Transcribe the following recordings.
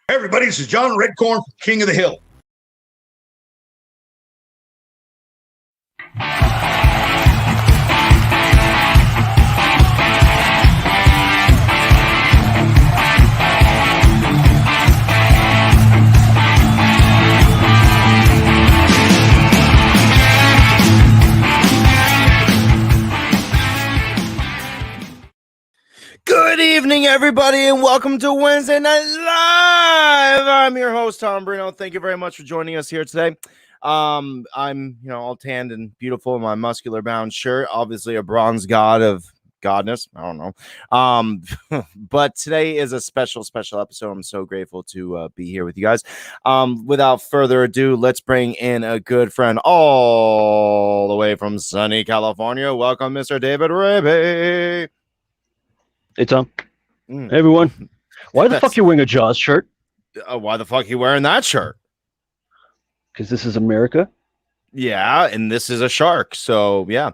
Hey everybody, this is John Redcorn, King of the Hill. Good evening, everybody, and welcome to Wednesday Night Live. I'm your host, Tom Bruno. Thank you very much for joining us here today. I'm, all tanned and beautiful in my muscular bound shirt, obviously a bronze god of godness. I don't know. But today is a special episode. I'm so grateful to be here with you guys. Without further ado, let's bring in a good friend all the way from sunny California. Welcome, Mr. David Raby. Hey, Tom. Hey, everyone. Why the fuck you wearing a Jaws shirt? Why the fuck you wearing that shirt? Because this is America. Yeah, and this is a shark. So, yeah.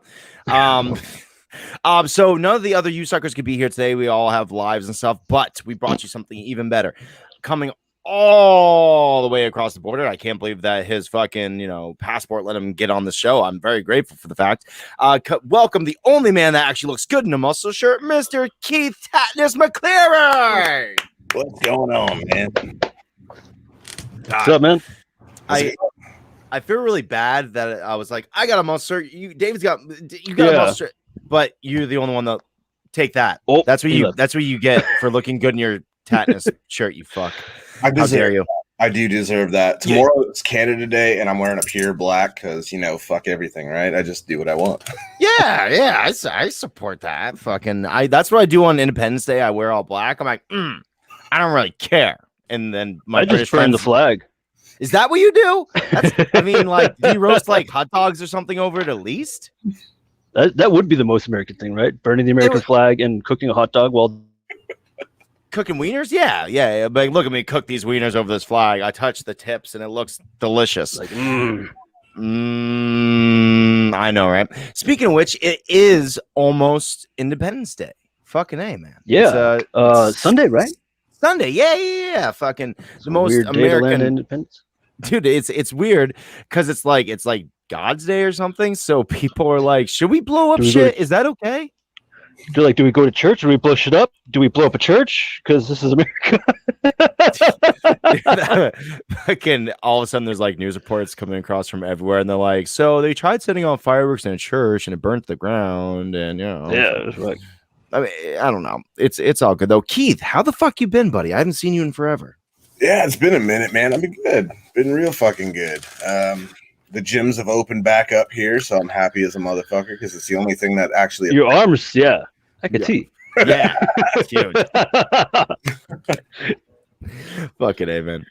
So none of the other you suckers could be here today. We all have lives and stuff, but we brought you something even better. Coming all the way across the border. I can't believe that his fucking, passport let him get on the show. I'm very grateful for the fact. Welcome the only man that actually looks good in a muscle shirt, Mr. Keith Tatnus McCleary. What's going on, man? What's up, man? I feel really bad that I was like, I got a muscle shirt. You got a muscle shirt, but you're the only one that take that. Oh, that's what you get for looking good in your Tatnus shirt, you fuck. How dare you? I do deserve that. Tomorrow it's Canada Day, and I'm wearing a pure black because, fuck everything, right? I just do what I want. Yeah, I support that. Fucking, that's what I do on Independence Day. I wear all black. I'm like, I don't really care. And then I just burn the flag. Is that what you do? Do you roast like hot dogs or something over it at least? That would be the most American thing, right? Burning the American flag and cooking a hot dog while cooking wieners. Yeah. But look at me cook these wieners over this flag. I touch the tips and it looks delicious. Like, I know, right? Speaking of which, it is almost Independence Day. Fucking A, man. Yeah. It's Sunday, right? Sunday. Yeah. Fucking it's the most American independence. Dude, it's weird because it's like God's Day or something. So people are like, should we blow up shit? Is that okay? They're like, do we go to church? Do we blow shit up? Do we blow up a church? Because this is America. Fucking all of a sudden, there's like news reports coming across from everywhere, and they're like, so they tried setting off fireworks in a church, and it burnt to the ground, and yeah, it's like, I mean, I don't know. It's all good though. Keith, how the fuck you been, buddy? I haven't seen you in forever. Yeah, it's been a minute, man. I've been good. Been real fucking good. The gyms have opened back up here, so I'm happy as a motherfucker because it's the only thing that actually. Your arms, yeah. I can see. Yeah, it's huge. Fucking amen.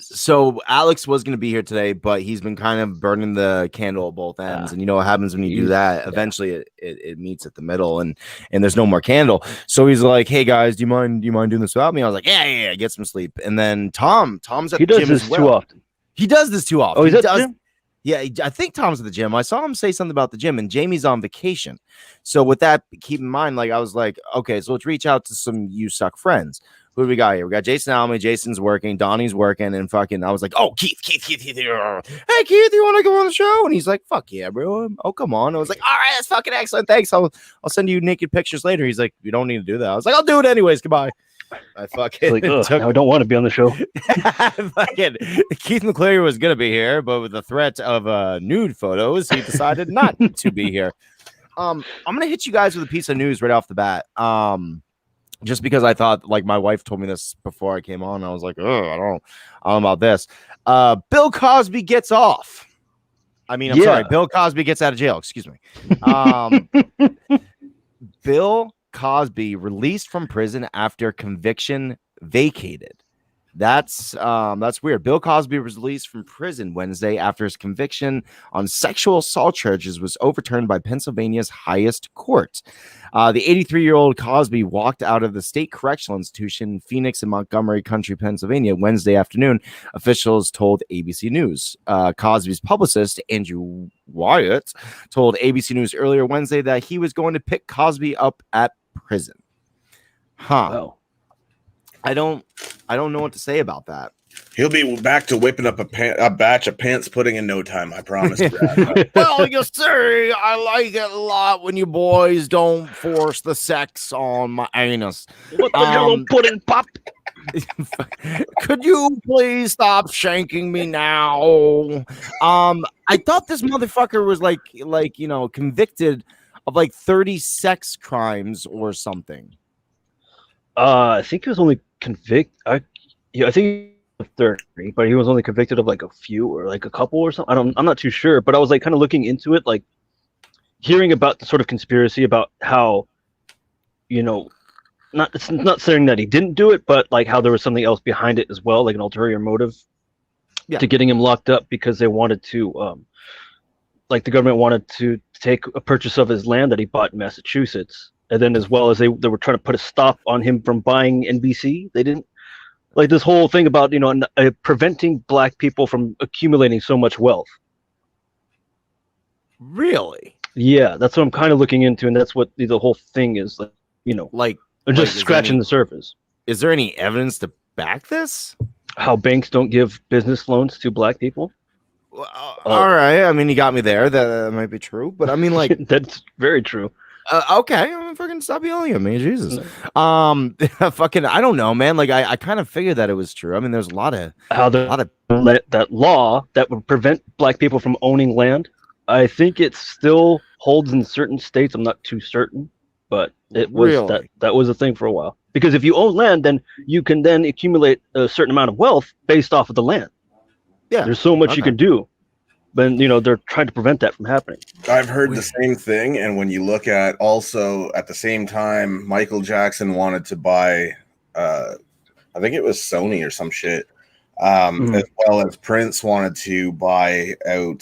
So Alex was going to be here today, but he's been kind of burning the candle at both ends, and you know what happens when you do that? Eventually, it meets at the middle, and there's no more candle. So he's like, "Hey guys, do you mind doing this without me?" I was like, "Yeah, get some sleep." And then Tom's at the gym as well. Too often. He does this too often. Oh, he does. Yeah, I think Tom's at the gym. I saw him say something about the gym, and Jamie's on vacation. So with that, keep in mind, like I was like, okay, so let's reach out to some You Suck friends. Who do we got here? We got Jason Almy. Jason's working. Donnie's working, and fucking, I was like, oh, Keith. Hey, Keith, you want to go on the show? And he's like, fuck yeah, bro. Oh, come on. I was like, all right, that's fucking excellent. Thanks. I'll send you naked pictures later. He's like, you don't need to do that. I was like, I'll do it anyways. Goodbye. I fucking like, I don't want to be on the show. Fucking Keith McCleary was gonna be here, but with the threat of nude photos, he decided not to be here. I'm gonna hit you guys with a piece of news right off the bat. Just because I thought, like, my wife told me this before I came on, I was like, oh, I don't know about this. Bill Cosby gets off. Sorry, Bill Cosby gets out of jail. Excuse me. Bill Cosby released from prison after conviction vacated. That's weird. Bill Cosby was released from prison Wednesday after his conviction on sexual assault charges was overturned by Pennsylvania's highest court. The 83-year-old Cosby walked out of the state correctional institution in Phoenix and Montgomery County, Pennsylvania, Wednesday afternoon, officials told ABC News. Cosby's publicist, Andrew Wyatt, told ABC News earlier Wednesday that he was going to pick Cosby up at prison. Wow. I don't know what to say about that. He'll be back to whipping up a batch of pants pudding in no time. I promise. Brad. Well, you see, I like it a lot when you boys don't force the sex on my anus. What the Jello pudding pop? Could you please stop shanking me now? I thought this motherfucker was like convicted of like 30 sex crimes or something. I think he was only convicted. I think he was 30, but he was only convicted of like a few or like a couple or something. I'm not too sure, but I was like kind of looking into it, like hearing about the sort of conspiracy about how, it's not saying that he didn't do it, but like how there was something else behind it as well, like an ulterior motive to getting him locked up because they wanted to, like the government wanted to take a purchase of his land that he bought in Massachusetts. And then as well as they were trying to put a stop on him from buying NBC. They didn't like this whole thing about, preventing black people from accumulating so much wealth. Really? Yeah, that's what I'm kind of looking into. And that's what the whole thing is like, just scratching the surface. Is there any evidence to back this? How banks don't give business loans to black people? Well, all right. I mean, you got me there. That might be true. But I mean, like... That's very true. Okay, I'm fucking stop yelling at me, Jesus. Fucking, I don't know, man. Like, I kind of figured that it was true. I mean, there's a lot of that law that would prevent black people from owning land. I think it still holds in certain states. I'm not too certain, but it was that was a thing for a while. Because if you own land, then you can then accumulate a certain amount of wealth based off of the land. Yeah, there's so much you can do. But they're trying to prevent that from happening. I've heard the same thing, and when you look at also at the same time, Michael Jackson wanted to buy, I think it was Sony or some shit, as well as Prince wanted to buy out,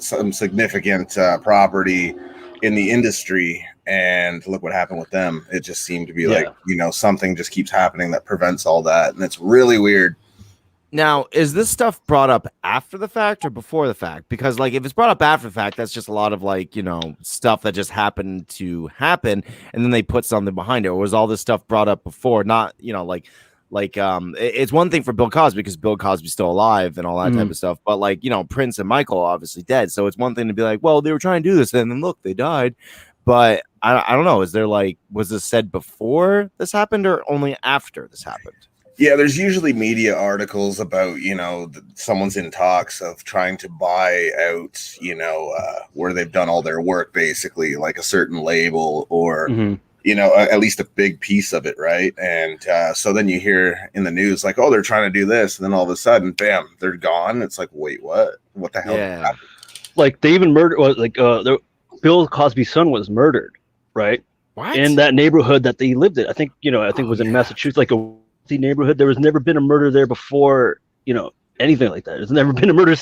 some significant property in the industry. And look what happened with them. It just seemed to be like something just keeps happening that prevents all that, and it's really weird. Now, is this stuff brought up after the fact or before the fact? Because, like, if it's brought up after the fact, that's just a lot of, like, stuff that just happened to happen, and then they put something behind it. Or was all this stuff brought up before? Not, it's one thing for Bill Cosby because Bill Cosby's still alive and all that type of stuff. But, like, Prince and Michael are obviously dead. So it's one thing to be like, well, they were trying to do this, and then look, they died. But I don't know. Is there, like, was this said before this happened or only after this happened? Yeah, there's usually media articles about, someone's in talks of trying to buy out, where they've done all their work, basically, like a certain label or, at least a big piece of it, right? And so then you hear in the news, like, oh, they're trying to do this. And then all of a sudden, bam, they're gone. It's like, wait, what? What the hell happened? Like, they even murdered, Bill Cosby's son was murdered, right? What? In that neighborhood that they lived in. I think, it was in Massachusetts, like a neighborhood. There was never been a murder there before, anything like that. There's never been a murder.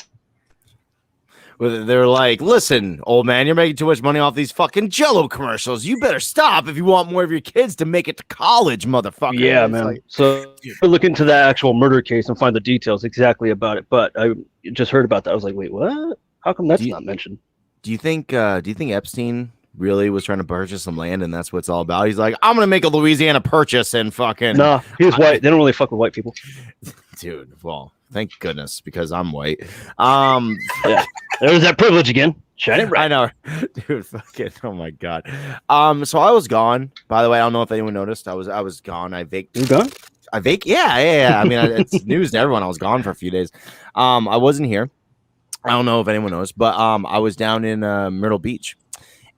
They're like, listen, old man, you're making too much money off these fucking Jello commercials. You better stop if you want more of your kids to make it to college, motherfucker. Yeah, man. Like, so look into that actual murder case and find the details exactly about it. But I just heard about that. I was like, wait, what? How come that's not mentioned? Do you think Epstein really was trying to purchase some land and that's what it's all about? He's like, I'm gonna make a Louisiana purchase and fucking he was white. They don't really fuck with white people. Dude, well, thank goodness, because I'm white. Yeah, there's that privilege again. Shine it bright. I know. Dude, fucking oh my god. So I was gone, by the way. I don't know if anyone noticed. I was gone. I vaked. You gone? I vacate. Yeah. I mean, it's news to everyone. I was gone for a few days. I wasn't here. I don't know if anyone knows, but I was down in Myrtle Beach.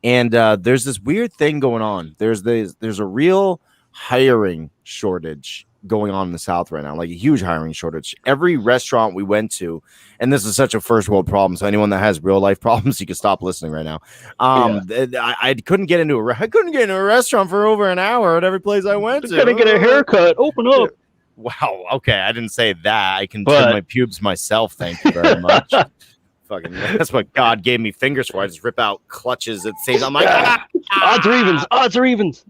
And there's this weird thing going on. There's a real hiring shortage going on in the South right now, like a huge hiring shortage. Every restaurant we went to, and this is such a first world problem, so anyone that has real life problems, you can stop listening right now. I couldn't get into a restaurant for over an hour at every place I went to. Couldn't get a haircut. Open up. Wow. Okay, I didn't say that. I can trim my pubes myself. Thank you very much. Fucking, that's what God gave me fingers for. I just rip out clutches at the same time. I'm like, odds are evens.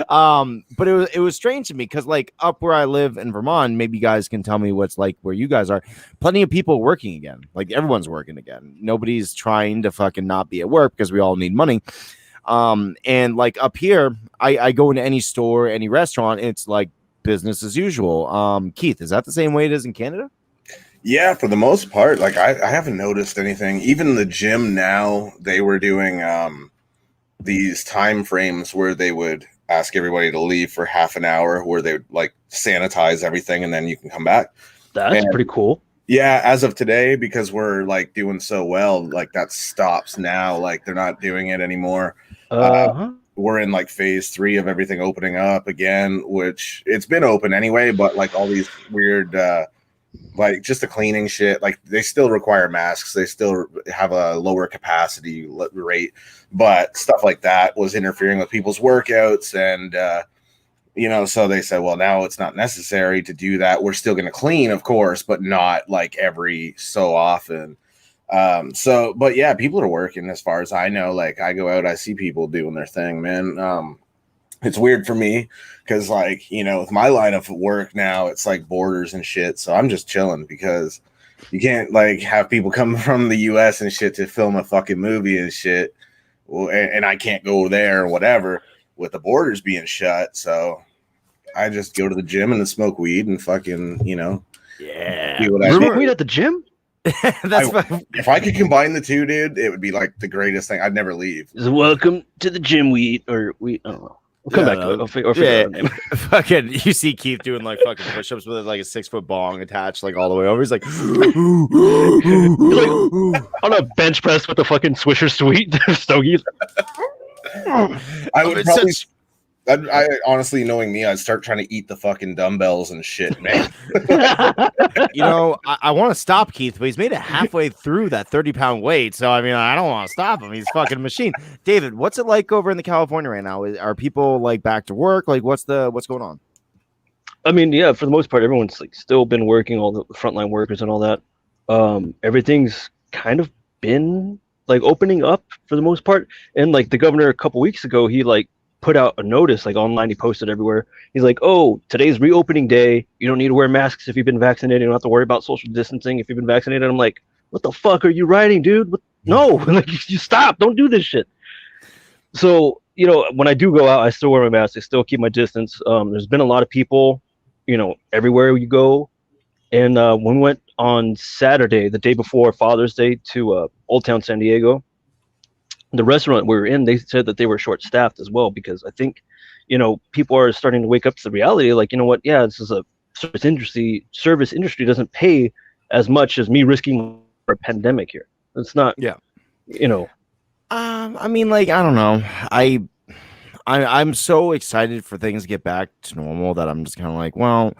But it was strange to me because, like, up where I live in Vermont, maybe you guys can tell me what's like where you guys are. Plenty of people working again. Like, everyone's working again. Nobody's trying to fucking not be at work because we all need money. And like up here, I go into any store, any restaurant, it's like business as usual. Keith, is that the same way it is in Canada? Yeah, for the most part. Like I haven't noticed anything. Even the gym now, they were doing these time frames where they would ask everybody to leave for half an hour, where they would like sanitize everything, and then you can come back. That's pretty cool. Yeah, as of today, because we're like doing so well, like that stops now. Like they're not doing it anymore. We're in like phase 3 of everything opening up again, which it's been open anyway, but like all these weird like just the cleaning shit, like they still require masks, they still have a lower capacity rate, but stuff like that was interfering with people's workouts. And you know, so they said, well, now it's not necessary to do that. We're still going to clean, of course, but not like every so often. So, but yeah, people are working as far as I know. Like I go out, I see people doing their thing, man. It's weird for me because, like, you know, with my line of work now, it's like borders and shit. So I'm just chilling because you can't like have people come from the US and shit to film a fucking movie and shit. Well, and I can't go there or whatever with the borders being shut. So I just go to the gym and smoke weed and fucking, you know, do what I Smoke do. weed at the gym? If I could combine the two, dude, it would be like the greatest thing. I'd never leave. Welcome to the gym weed, or we, I don't know. We'll come back to it. I'll figure out the name. Fucking, you see Keith doing like fucking push-ups with like a 6-foot bong attached like all the way over. He's like, He's like on a bench press with the fucking Swisher Sweet Stogies. I would probably. I honestly, knowing me, I'd start trying to eat the fucking dumbbells and shit, man. You know, I want to stop Keith, but he's made it halfway through that 30-pound weight. So, I mean, I don't want to stop him. He's fucking a machine. David, what's it like over in the California right now? Are people like back to work? Like, what's going on? I mean, yeah, for the most part, everyone's like still been working, all the frontline workers and all that. Everything's kind of been like opening up for the most part. And like the governor a couple weeks ago, he like put out a notice like online. He posted everywhere. He's like, "Oh, today's reopening day. You don't need to wear masks if you've been vaccinated. You don't have to worry about social distancing if you've been vaccinated." I'm like, "What the fuck are you writing, dude? No, like you stop. Don't do this shit." So, you know, when I do go out, I still wear my mask. I still keep my distance. There's been a lot of people, you know, everywhere you go. And when we went on Saturday, the day before Father's Day, to Old Town San Diego, the restaurant we were in, they said that they were short-staffed as well, because I think, you know, people are starting to wake up to the reality, like, you know what, yeah, this is a service industry doesn't pay as much as me risking a pandemic here. It's not, you know. I mean, like, I don't know. I'm so excited for things to get back to normal that I'm just kind of like, well,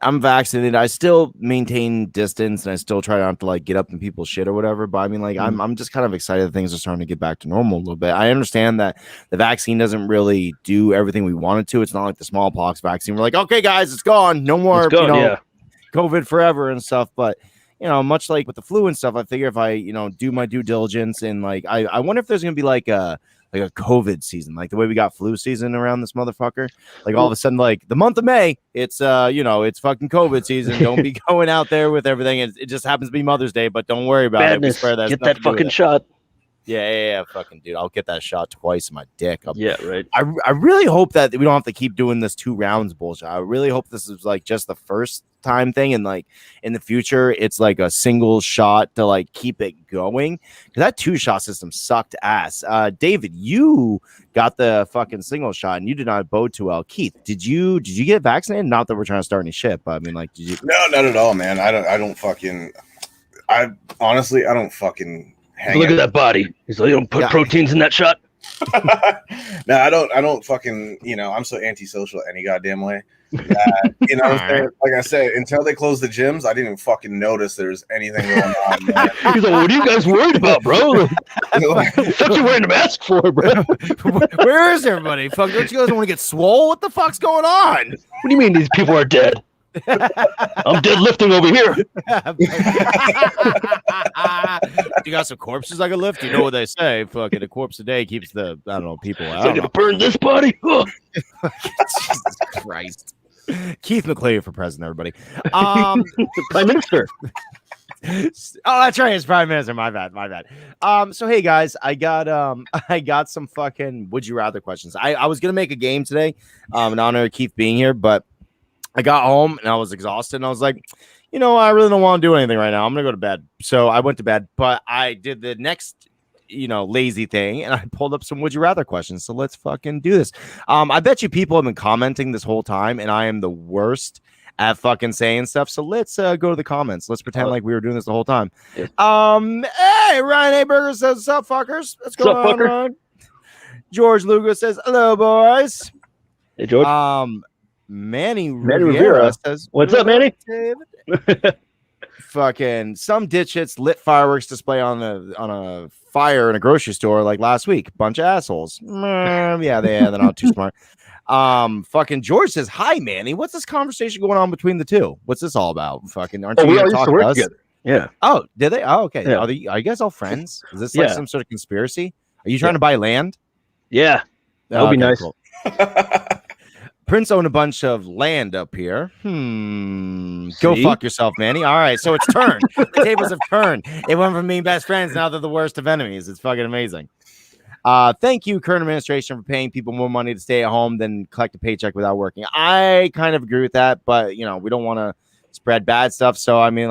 I'm vaccinated. I still maintain distance and I still try not to like get up in people's shit or whatever. But I mean, like, I'm just kind of excited that things are starting to get back to normal a little bit. I understand that the vaccine doesn't really do everything we want it to. It's not like the smallpox vaccine. We're like, okay, guys, it's gone. No more, COVID forever and stuff. But, you know, much like with the flu and stuff, I figure if I, you know, do my due diligence and like, I wonder if there's going to be like a COVID season, like the way we got flu season around this motherfucker. Like all of a sudden, like the month of May, it's you know, it's fucking COVID season. Don't be going out there with everything. It just happens to be Mother's Day, but don't worry about it. We swear that get that fucking shot. Yeah, fucking dude. I'll get that shot twice in my dick. Yeah, right. I really hope that we don't have to keep doing this 2 rounds bullshit. I really hope this is like just the first time thing, and like in the future it's like a single shot to like keep it going, because that 2-shot system sucked ass. David, you got the fucking single shot and you did not bode too well. Keith, did you get vaccinated? Not that we're trying to start any shit, but I mean, like, did you? No, not at all, man. I don't fucking hang Look at that body. He's like, you don't put proteins in that shot. No, I don't fucking, you know, I'm so antisocial any goddamn way. You know what I'm saying? Like I said, until they closed the gyms, I didn't even fucking notice there's anything going on, man. He's like, what are you guys worried about, bro? What you wearing a mask for, bro? Where is everybody? Fuck, don't you guys want to get swole? What the fuck's going on? What do you mean these people are dead? I'm deadlifting over here. You got some corpses I can lift? You know what they say? Fucking a corpse a day keeps the, I don't know, people out. So I can burn this body. Jesus Christ. Keith McClay for president, everybody. Prime Minister. that's right. It's Prime Minister. My bad. So hey guys, I got some fucking would you rather questions. I was gonna make a game today, in honor of Keith being here, but I got home and I was exhausted and I was like, I really don't want to do anything right now. I'm gonna go to bed. So I went to bed, but I did the next lazy thing and I pulled up some would you rather questions. So let's fucking do this. I bet you people have been commenting this whole time and I am the worst at fucking saying stuff. So let's go to the comments. Let's pretend like we were doing this the whole time. Yeah. Hey, Ryan A. Burger says, what's up, fuckers? Let's go on, Ryan. George Lugo says, hello, boys. Hey, George. Manny Rivera says, what's up, Manny? Fucking some ditchits lit fireworks display on a fire in a grocery store like last week. Bunch of assholes. Yeah, they're not too smart. Fucking George says, hi, Manny. What's this conversation going on between the two? What's this all about? Fucking aren't you we gonna all used talk to work to us? together. Yeah. Oh, did they? Oh, okay. Yeah. Are you guys all friends? Is this like some sort of conspiracy? Are you trying to buy land? Yeah. That would be nice. Cool. Prince owned a bunch of land up here. Go fuck yourself, Manny. All right, so it's turned. The tables have turned. It went from being best friends, now they're the worst of enemies. It's fucking amazing. Thank you, current administration, for paying people more money to stay at home than collect a paycheck without working. I kind of agree with that, but we don't want to spread bad stuff. So I mean,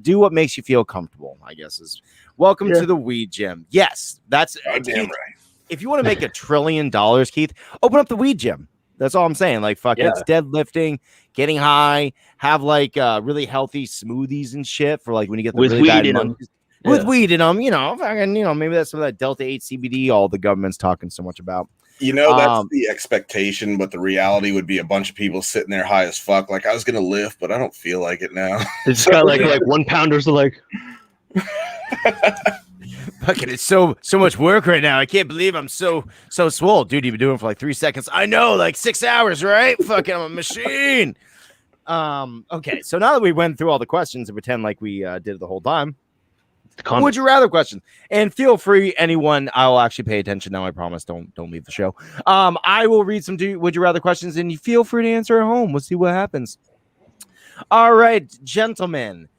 do what makes you feel comfortable, I guess. Is welcome to the weed gym. Yes, that's damn Keith, right. If you want to make $1 trillion, Keith, open up the weed gym. That's all I'm saying. It's deadlifting, getting high, have really healthy smoothies and shit for when you get the with really weed bad in money. them. With weed in them, maybe that's some of that Delta 8 CBD all the government's talking so much about. That's the expectation, but the reality would be a bunch of people sitting there high as fuck. I was gonna lift, but I don't feel like it now. It's got like 1-pounders Fucking, it's so much work right now. I can't believe I'm so swole, dude. You've been doing it for 3 seconds. I know, 6 hours, right? Fucking, I'm a machine. Okay, so now that we went through all the questions and pretend like we did it the whole time, would you rather question? And feel free, anyone. I'll actually pay attention now. I promise. Don't leave the show. I will read some would you rather questions, and you feel free to answer at home. We'll see what happens. All right, gentlemen.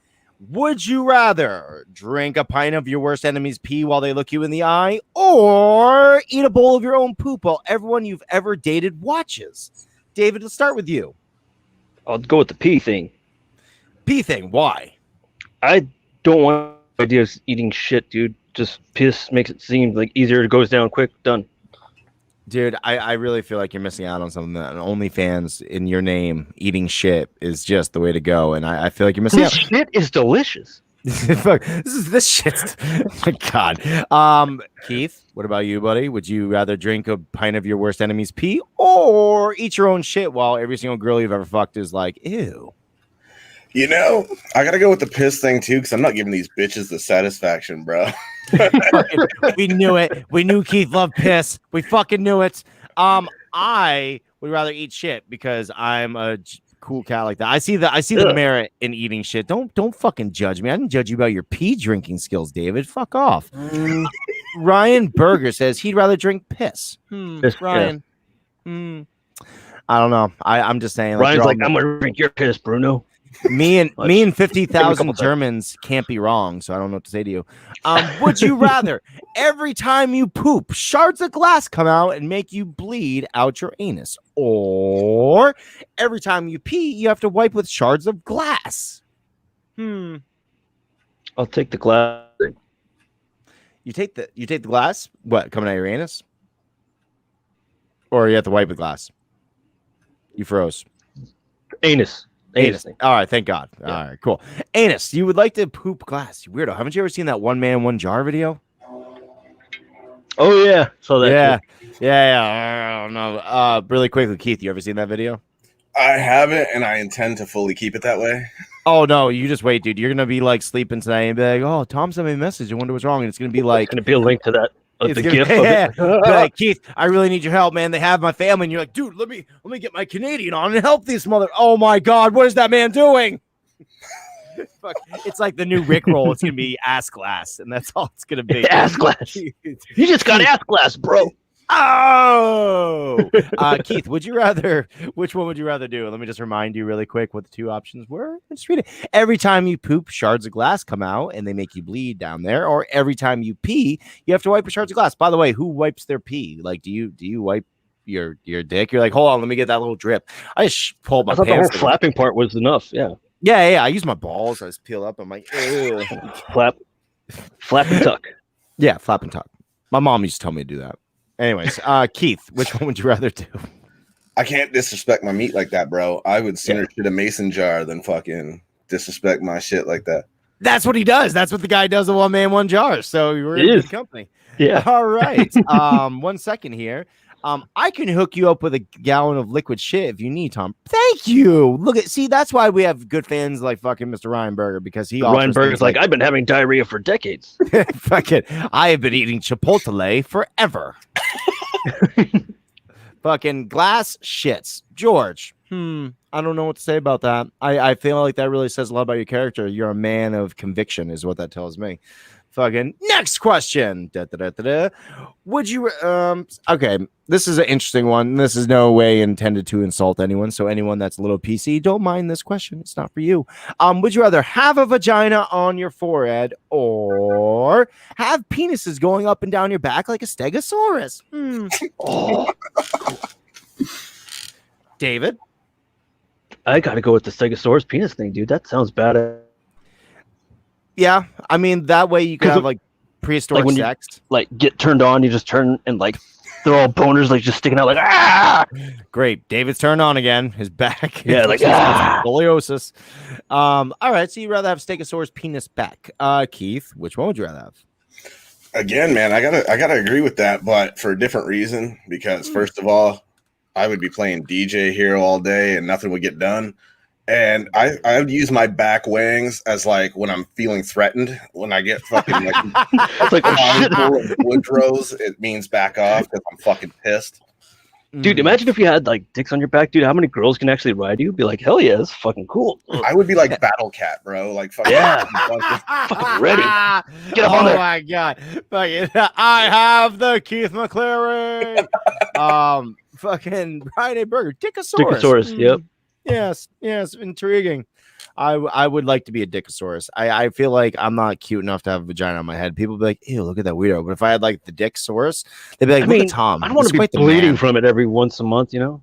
Would you rather drink a pint of your worst enemy's pee while they look you in the eye, or eat a bowl of your own poop while everyone you've ever dated watches? David, let's start with you. I'll go with the pee thing. Pee thing. Why? I don't want ideas eating shit, dude. Just piss makes it seem easier. It goes down quick. Done. Dude, I really feel like you're missing out on something. That OnlyFans in your name, eating shit is just the way to go. And I feel like you're missing out. This shit is delicious. this shit. Oh my God. Keith, what about you, buddy? Would you rather drink a pint of your worst enemy's pee or eat your own shit while every single girl you've ever fucked is like, ew? I gotta go with the piss thing too, because I'm not giving these bitches the satisfaction, bro. We knew it. We knew Keith loved piss. We fucking knew it. I would rather eat shit because I'm a cool cat like that. I see the merit in eating shit. Don't fucking judge me. I didn't judge you about your pee drinking skills, David. Fuck off. Ryan Berger says he'd rather drink piss. Ryan. I don't know. I'm just saying. Ryan's I'm gonna drink your piss, Bruno. Me and 50,000 Germans can't be wrong, so I don't know what to say to you. Would you rather every time you poop, shards of glass come out and make you bleed out your anus, or every time you pee, you have to wipe with shards of glass? I'll take the glass. You take the glass? What, coming out your anus? Or you have to wipe with glass? You froze. Anus. All right, thank God. Yeah. All right, cool. Anus, you would like to poop glass? You weirdo. Haven't you ever seen that one man, one jar video? Oh yeah, so that. Yeah. I don't know. Really quickly, Keith, you ever seen that video? I haven't, and I intend to fully keep it that way. Oh no, you just wait, dude. You're gonna be sleeping tonight and be like, "Oh, Tom sent me a message. I wonder what's wrong." And it's gonna be it's gonna be a link to that. The gift of it. Keith, I really need your help, man. They have my family, and you're like, dude, let me get my Canadian on and help these mother. Oh my God, what is that man doing? Fuck. It's like the new Rickroll. It's gonna be ass glass, and that's all it's gonna be. Ass glass. You just got ass glass, bro. Oh, Keith, which one would you rather do? Let me just remind you really quick what the two options were. Just read it. Every time you poop, shards of glass come out and they make you bleed down there. Or every time you pee, you have to wipe your shards of glass. By the way, who wipes their pee? Like, do you wipe your dick? You're like, hold on, let me get that little drip. I just pulled my I thought pants. the whole flapping part was enough. Yeah. Yeah. I use my balls. I just peel up. I'm like, ugh. Flap and tuck. Yeah, flap and tuck. My mom used to tell me to do that. Anyways, Keith, which one would you rather do? I can't disrespect my meat like that, bro. I would sooner shit a mason jar than fucking disrespect my shit like that. That's what he does. That's what the guy does. The one man, one jar. So we're in good company. Yeah. All right. 1 second here. I can hook you up with a gallon of liquid shit if you need, Tom. Thank you. See, that's why we have good fans like fucking Mr. Ryan Berger, because Ryan Berger's like, I've been having diarrhea for decades. Fucking, I have been eating Chipotle forever. Fucking glass shits. George. I don't know what to say about that. I feel like that really says a lot about your character. You're a man of conviction, is what that tells me. Fucking next question. Would you okay, this is an interesting one. This is no way intended to insult anyone, so anyone that's a little PC, don't mind this question. It's not for you. Would you rather have a vagina on your forehead or have penises going up and down your back like a stegosaurus? Oh. David, I gotta go with the stegosaurus penis thing, dude. That sounds bad. yeah, I mean, that way you could have like prehistoric sex. You, like, get turned on, you just turn and like they're all boners, like just sticking out, like ah. Great, David's turned on again. His back, yeah, like scoliosis. All right, so you'd rather have stegosaurus penis back. Keith, which one would you rather have? Again, man, I gotta agree with that, but for a different reason. Because first of all, I would be playing DJ here all day and nothing would get done. And I would use my back wings as like when I'm feeling threatened. When I get fucking like, it's like Woodrow's, it means back off because I'm fucking pissed. Dude, imagine if you had like dicks on your back, dude. How many girls can actually ride you? Be like, hell yeah, that's fucking cool. I would be like Battle Cat, bro. Like fucking, fucking ready. Get up on there. Oh my god, fucking! I have the Keith McLaren. Fucking Brian A. Berger, Dickosaurus. Yep. Yes, intriguing. I would like to be a Dickosaurus. I feel like I'm not cute enough to have a vagina on my head. People be like, ew, look at that weirdo. But if I had like the Dickosaurus, they'd be like, look at Tom. I don't want to be bleeding from it every once a month, you know?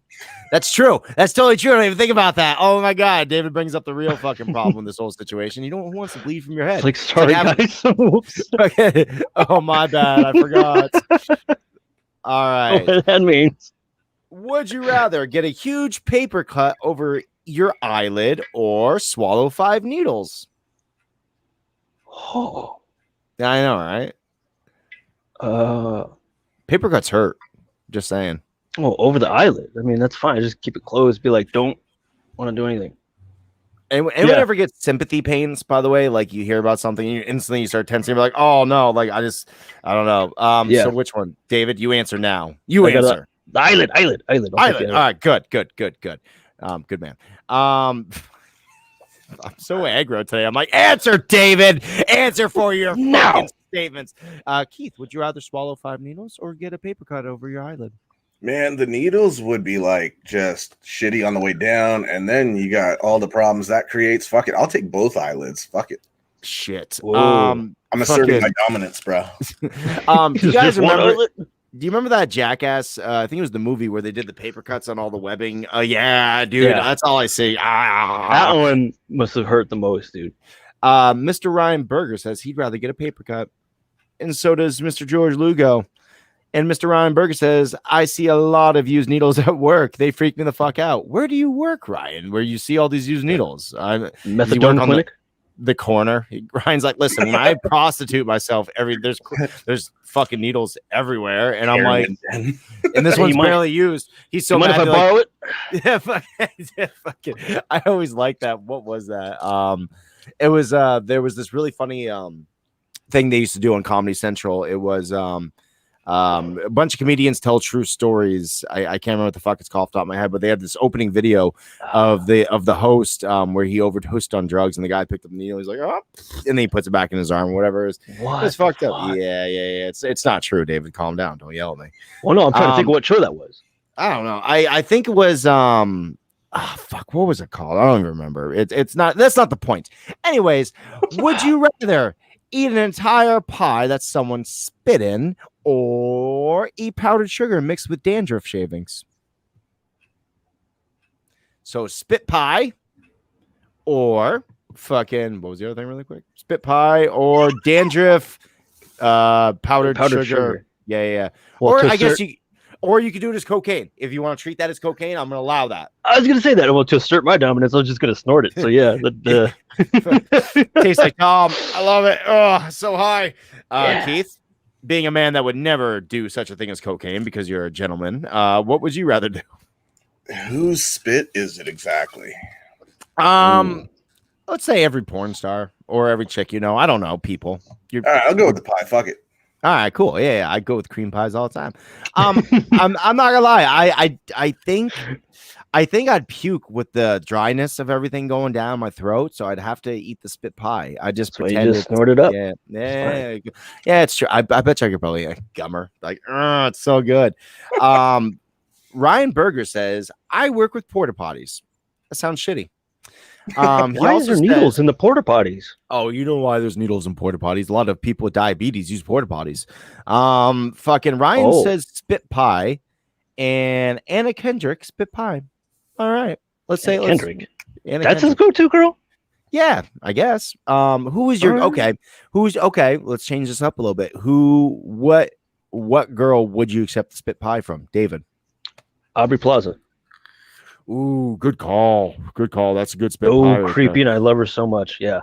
That's true. That's totally true. I don't even think about that. Oh my god, David brings up the real fucking problem in this whole situation. You don't want to bleed from your head. It's like, sorry, guys. Okay. Oh my bad. I forgot. All right. What that means. Would you rather get a huge paper cut over your eyelid or swallow 5 needles? Oh, I know, right? Paper cuts hurt. Just saying. Oh, over the eyelid. I mean, that's fine. Just keep it closed. Be like, don't want to do anything. Anyone ever get sympathy pains, by the way? Like you hear about something, you instantly start tensing. You're like, oh no, like I don't know. So which one? David, you answer now. You answer. The eyelid. All right, good. Good man. I'm so aggro today. I'm like, answer, David. Answer for your fucking statements. Keith, would you rather swallow 5 needles or get a paper cut over your eyelid? Man, the needles would be like just shitty on the way down, and then you got all the problems that creates. Fuck it, I'll take both eyelids. Fuck it. Shit. I'm asserting my dominance, bro. Do you guys remember? Do you remember that Jackass? I think it was the movie where they did the paper cuts on all the webbing. Yeah, dude, that's all I see. That one must have hurt the most, dude. Mr. Ryan Berger says he'd rather get a paper cut, and so does Mr. George Lugo. And Mr. Ryan Berger says, I see a lot of used needles at work. They freak me the fuck out. Where do you work, Ryan? Where you see all these used needles? Methadone clinic? The corner. Ryan's like, listen, when I prostitute myself, there's fucking needles everywhere, and I'm like, and this one's barely used. He's so mad. If I borrow it? Yeah, fucking. I always liked that. What was that? It was there was this really funny thing they used to do on Comedy Central. It was A bunch of comedians tell true stories. I can't remember what the fuck it's called off the top of my head, but they had this opening video of the host where he overdosed on drugs, and the guy picked up the needle. He's like, oh, and then he puts it back in his arm, or whatever. It's fucked up. Yeah. It's not true, David. Calm down. Don't yell at me. Well, no, I'm trying to think of what show that was. I don't know. I think it was fuck, what was it called? I don't even remember. It's not. That's not the point. Anyways, would you rather eat an entire pie that someone spit in, or eat powdered sugar mixed with dandruff shavings? So spit pie, or fucking, what was the other thing really quick? Spit pie or dandruff powdered sugar. Yeah. Well, or I guess you could do it as cocaine. If you want to treat that as cocaine, I'm going to allow that. I was going to say that. Well, to assert my dominance, I was just going to snort it. So yeah, tastes like Tom. I love it. Oh, so high. Keith, being a man that would never do such a thing as cocaine because you're a gentleman, what would you rather do? Whose spit is it exactly? Let's say every porn star or every chick, I don't know, people. All right, I'll go with the pie. Fuck it. All right, cool. Yeah, I go with cream pies all the time. I'm not gonna lie. I think I'd puke with the dryness of everything going down my throat, so I'd have to eat the spit pie. I just pretend to snort it up. Yeah, it's true. I bet you I could probably gummer. Like, it's so good. Ryan Berger says, I work with porta potties. That sounds shitty. Why is there needles in the porta potties? Oh, you know why there's needles in porta potties? A lot of people with diabetes use porta potties. Fucking Ryan says spit pie, and Anna Kendrick spit pie. All right, let's say Kendrick. That's his go-to girl. Yeah, I guess. Who is your okay? Who's okay? Let's change this up a little bit. What girl would you accept the spit pie from, David? Aubrey Plaza. Ooh, good call. Good call. That's a good spit pie. Oh, creepy, and I love her so much. Yeah.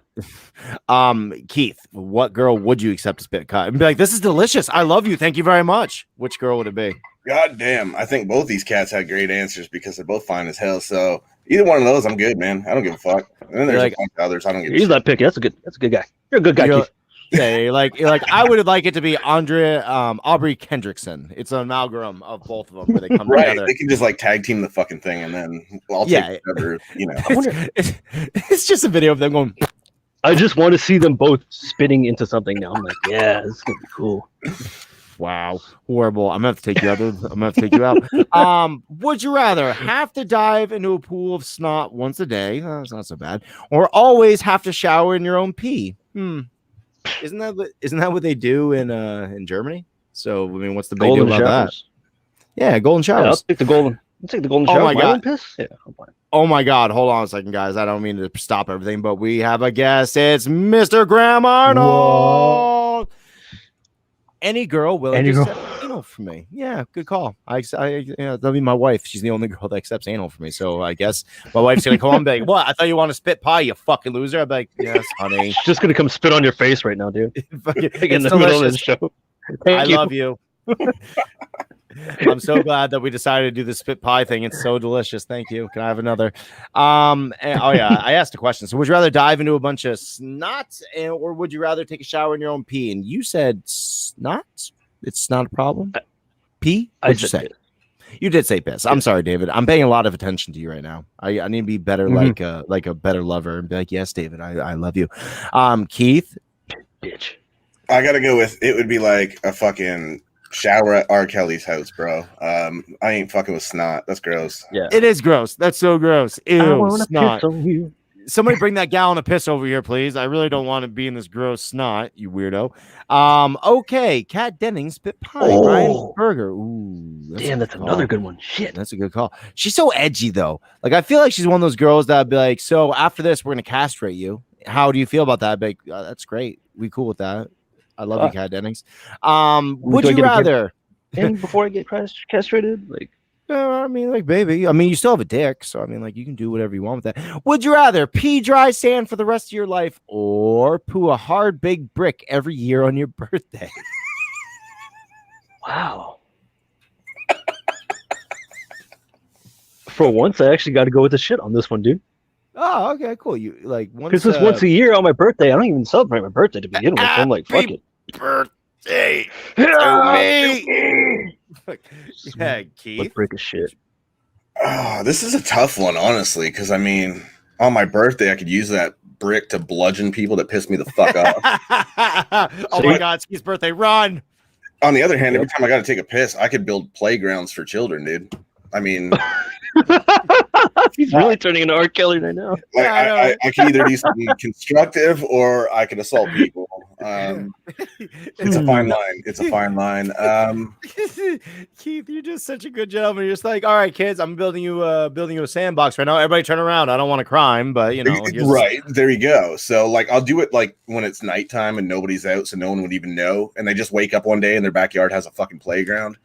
Keith, what girl would you accept a spit cut and be like, this is delicious. I love you. Thank you very much. Which girl would it be? God damn. I think both these cats had great answers because they're both fine as hell. So either one of those, I'm good, man. I don't give a fuck. And then there's a bunch of others. I don't give a shit. He's not picky. That's a good guy. You're a good guy, Keith. Yeah, you're like I would like it to be Aubrey Kendrickson. It's an amalgam of both of them where they come together. They can just like tag team the fucking thing, and then I'll take whatever, It's just a video of them going. I just want to see them both spitting into something now. I'm like, yeah, this is gonna be cool. Wow, horrible. I'm gonna have to take you out. I'm gonna have to take you out. Would you rather have to dive into a pool of snot once a day? That's not so bad. Or always have to shower in your own pee? Isn't that what they do in Germany? So I mean, what's the big deal about that? Yeah, golden showers. Yeah, I'll take the golden shower. Oh my god! Piss? Yeah, oh my god! Hold on a second, guys. I don't mean to stop everything, but we have a guest. It's Mr. Graham Arnold. Whoa. Any girl willing to accept anal for me? Yeah, good call. That'll be my wife. She's the only girl that accepts anal for me. So I guess my wife's gonna come on and be like, "What? I thought you want to spit pie, you fucking loser." I'd be like, "Yes, honey." She's just gonna come spit on your face right now, dude. In the middle of the show. I love you. I'm so glad that we decided to do the spit pie thing. It's so delicious. Thank you. Can I have another? I asked a question. So would you rather dive into a bunch of snot or would you rather take a shower in your own pee? And you said snot? It's not a problem. Pee? What'd you say? You did say piss. I'm sorry, David. I'm paying a lot of attention to you right now. I need to be better, like a better lover, and be like, yes, David, I love you. Keith, bitch. I gotta go with it. Would be like a fucking shower at R. Kelly's house, bro. I ain't fucking with snot. That's gross. Yeah, it is gross. That's so gross. Ew, snot. Somebody bring that gallon of piss over here, please. I really don't want to be in this gross snot, you weirdo. Okay, Kat Dennings spit pie. Ryan Berger. Ooh, that's another good one. Shit, that's a good call. She's so edgy though. Like I feel like she's one of those girls that'd be like, so after this, we're gonna castrate you. How do you feel about that? I'd be like, that's great. We cool with that. I love you, Kat Dennings. Would you rather? And before I get castrated, like. I mean, like, baby. I mean, you still have a dick, so I mean, like, you can do whatever you want with that. Would you rather pee dry sand for the rest of your life or poo a hard big brick every year on your birthday? Wow. For once, I actually got to go with the shit on this one, dude. Oh, okay, cool. You like because this once a year on my birthday. I don't even celebrate my birthday to begin with. So I'm like, fuck it. Hey, me. Yeah, Keith. Like break a shit. This is a tough one, honestly, because I mean, on my birthday, I could use that brick to bludgeon people that piss me the fuck off. Oh my God, it's Keith's birthday. Run. On the other hand, every time I got to take a piss, I could build playgrounds for children, dude. I mean, he's really turning into R. Kelly right now. like, I can either do something constructive or I can assault people. It's a fine line. It's a fine line. Keith, you're just such a good gentleman. You're just like, all right, kids, I'm building you a sandbox right now. Everybody turn around. I don't want to crime, but you know, right there you go. So like, I'll do it like when it's nighttime and nobody's out, so no one would even know, and they just wake up one day and their backyard has a fucking playground.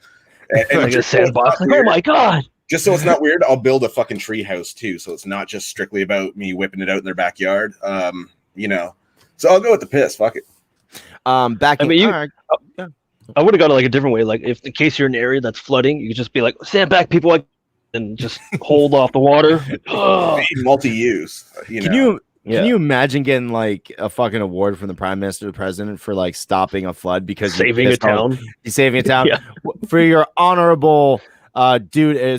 And like a sandbox. Like, oh my God. Just so it's not weird, I'll build a fucking tree house too. So it's not just strictly about me whipping it out in their backyard. You know, so I'll go with the piss. Fuck it. I would have gone like a different way. Like if in case you're in an area that's flooding, you could just be like, stand back, people, and just hold off the water. Multi-use. Can you imagine getting like a fucking award from the prime minister or the president for like stopping a flood because saving a town? You're saving a town Yeah. For your honorable for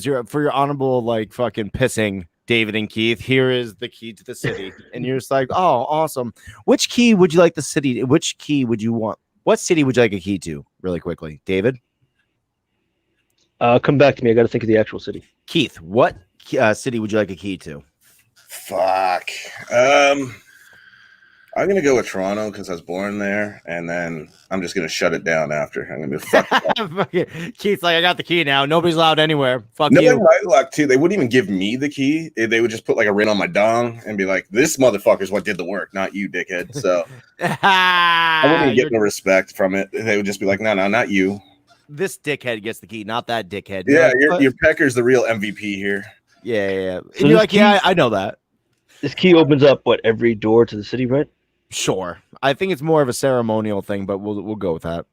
your honorable like fucking pissing David and Keith. Here is the key to the city, and you're just like, oh, awesome. Which key would you like the city? Which key would you want? What city would you like a key to? Really quickly, David. Come back to me. I got to think of the actual city. Keith, what city would you like a key to? Fuck. I'm gonna go with Toronto because I was born there, and then I'm just gonna shut it down after. I'm gonna be fuck. Keith's like, I got the key now. Nobody's allowed anywhere. Fuck no, you. My luck too. They wouldn't even give me the key. They would just put like a ring on my dong and be like, "This motherfucker's what did the work, not you, dickhead." So I wouldn't even get no respect from it. They would just be like, "No, not you. This dickhead gets the key, not that dickhead." Yeah, your Pecker's the real MVP here. Yeah. So and you're like, yeah, I know that. This key opens up every door to the city, right? Sure. I think it's more of a ceremonial thing, but we'll go with that.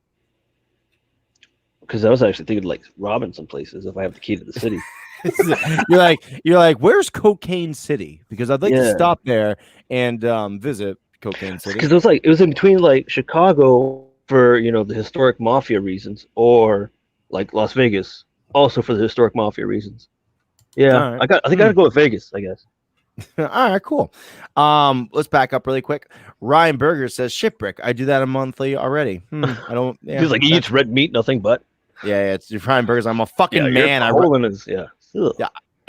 Because I was actually thinking like robbing some places if I have the key to the city. you're like, where's Cocaine City? Because I'd like to stop there and visit Cocaine City. Because it was in between like Chicago for the historic mafia reasons, or like Las Vegas also for the historic mafia reasons. Yeah, right. I think I gotta go with Vegas, I guess. All right, cool. Let's back up really quick. Ryan Berger says shipwreck. I do that a monthly already. I don't. Yeah, he's like, he eats red meat, nothing but. Yeah, it's Ryan Berger's. I'm a fucking man. I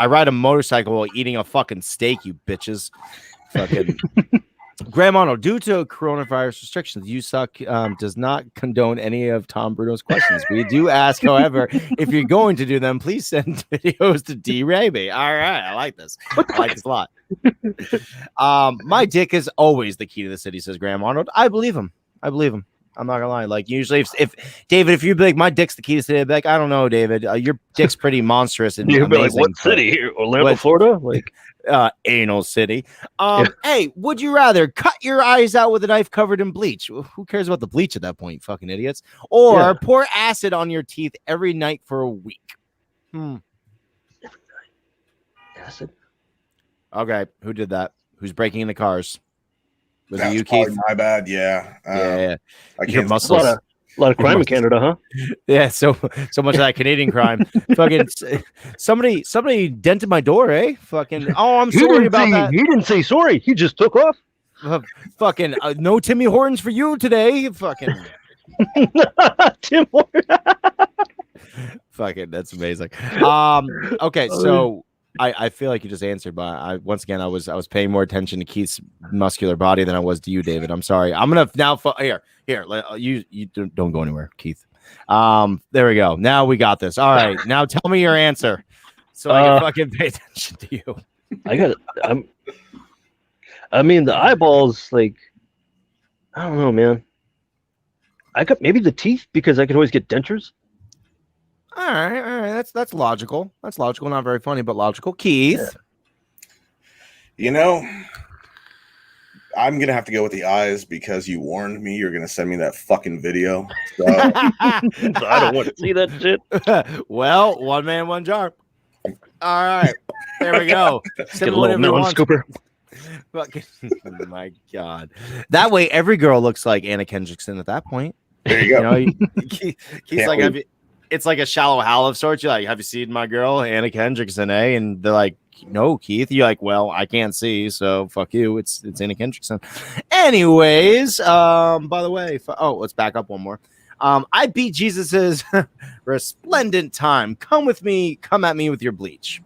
ride a motorcycle while eating a fucking steak. You bitches. Fucking. Graham Arnold, due to coronavirus restrictions, You Suck does not condone any of Tom Bruno's questions. We do ask, however, if you're going to do them, please send videos to D. Raby. All right, I like this. I like this a lot. My dick is always the key to the city, says Graham Arnold. I believe him. I'm not gonna lie. Like usually, if David, if you'd be like, my dick's the key to the city, I'd be like, I don't know, David. Your dick's pretty monstrous and you'd be like, what city here? Orlando, Florida? Like anal city. Hey, would you rather cut your eyes out with a knife covered in bleach? Who cares about the bleach at that point, fucking idiots? Or pour acid on your teeth every night for a week? Every night. Acid. Okay, who did that? Who's breaking in the cars? Was it you, Keith? My bad. Yeah. Yeah. I can't. Muscles. A lot of crime in Canada, huh? Yeah, so much of that Canadian crime. Fucking somebody dented my door, eh? Fucking I'm sorry about that. He didn't say sorry. He just took off. Fucking no Timmy Hortons for you today. Fucking Tim Hortons. Fucking that's amazing. Okay, so I feel like you just answered, but I was paying more attention to Keith's muscular body than I was to you, David. I'm sorry. I'm gonna now here. You don't go anywhere, Keith. There we go. Now we got this. All right. Now tell me your answer, so I can fucking pay attention to you. I mean, the eyeballs. Like, I don't know, man. I got maybe the teeth because I could always get dentures. All right. That's logical. That's logical. Not very funny, but logical. Keith. Yeah. I'm gonna have to go with the eyes because you warned me you're gonna send me that fucking video. So I don't want to see that shit. Well, one man, one jar. All right, there we go. Get a little melon scooper. Oh my God. That way, every girl looks like Anna Kendrickson at that point. There you go. Keith's like, it's like a shallow hal of sorts. You're like, have you seen my girl, Anna Kendrickson, eh? And they're like, no, Keith. You're like, well, I can't see, so fuck you. It's Anna Kendrickson. Anyways, by the way, let's back up one more. I beat Jesus's resplendent time. Come with me. Come at me with your bleach.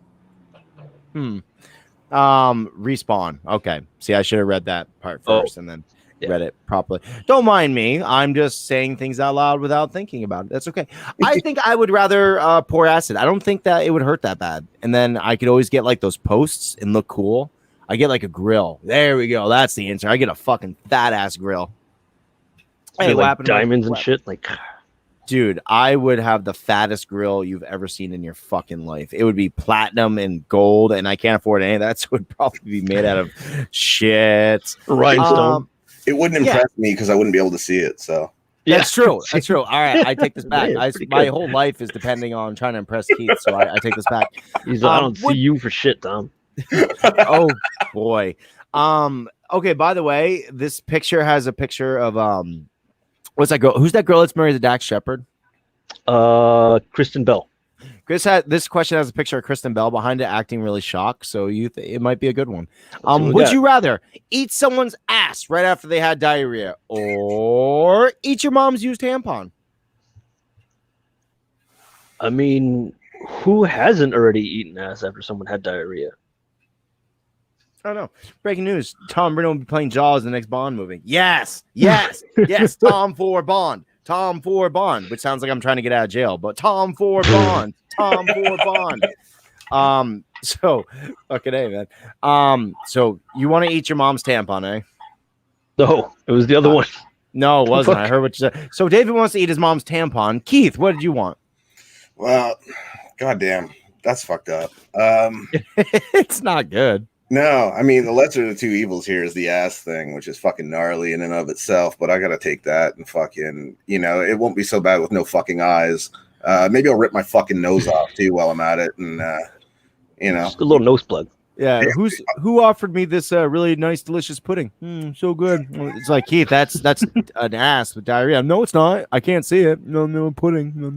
Respawn. Okay. See, I should have read that part first and then read it properly. Don't mind me. I'm just saying things out loud without thinking about it. That's okay. I think I would rather pour acid. I don't think that it would hurt that bad. And then I could always get like those posts and look cool. I get like a grill. There we go. That's the answer. I get a fucking fat ass grill. Hey, like diamonds and shit. Like, dude, I would have the fattest grill you've ever seen in your fucking life. It would be platinum and gold, and I can't afford any of that, so it would probably be made out of shit. Rhinestone. It wouldn't impress me because I wouldn't be able to see it. So that's true. That's true. All right, I take this back. My whole life is depending on trying to impress Keith, so I take this back. I don't see you for shit, Tom. Oh boy. Okay. By the way, this picture has a picture of what's that girl? Who's that girl that's married to Dax Shepard? Kristen Bell. This question has a picture of Kristen Bell behind it, acting really shocked. So it might be a good one. Would you rather eat someone's ass right after they had diarrhea, or eat your mom's used tampon? I mean, who hasn't already eaten ass after someone had diarrhea? I don't know. Breaking news: Tom Brino will be playing Jaws in the next Bond movie. Yes. Tom for Bond. Tom for Bond, which sounds like I'm trying to get out of jail, but Tom for Bond. Tom for Bond. So fucking A, man. So you want to eat your mom's tampon, eh? No, it was the other one. No, it wasn't. I heard what you said. So David wants to eat his mom's tampon. Keith, what did you want? Well, goddamn, that's fucked up. It's not good. No, I mean, the lesser of the two evils here is the ass thing, which is fucking gnarly in and of itself, but I gotta take that and fucking, it won't be so bad with no fucking eyes. Maybe I'll rip my fucking nose off too while I'm at it, and just a little nose plug. Yeah, who offered me this really nice, delicious pudding? So good. It's like, Keith, that's an ass with diarrhea. No, it's not. I can't see it. No pudding. No.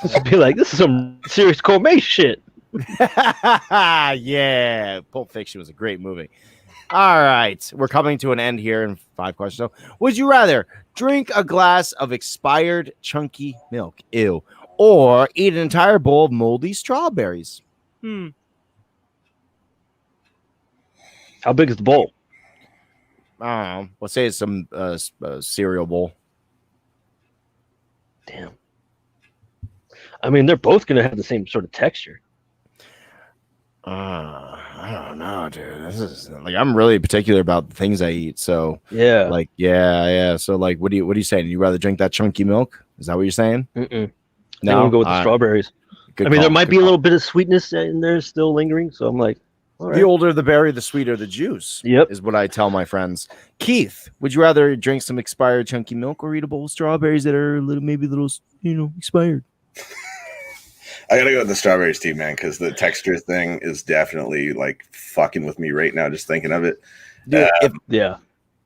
This would be like, this is some serious gourmet shit. Yeah, Pulp Fiction was a great movie. All right, we're coming to an end here in 5 questions. So, would you rather drink a glass of expired chunky milk, or eat an entire bowl of moldy strawberries? How big is the bowl? I don't know. Let's say it's some cereal bowl. Damn. I mean, they're both going to have the same sort of texture. I don't know, dude. This is like, I'm really particular about the things I eat. So yeah, like, yeah. So like, what are you saying? You rather drink that chunky milk? Is that what you're saying? No, I'm go with the strawberries. I mean, there might be a little bit of sweetness in there still lingering. So I'm like, all right. The older the berry, the sweeter the juice. Yep, is what I tell my friends. Keith, would you rather drink some expired chunky milk or eat a bowl of strawberries that are maybe a little, expired? I gotta go with the strawberries too, man, because the texture thing is definitely like fucking with me right now, just thinking of it. Dude,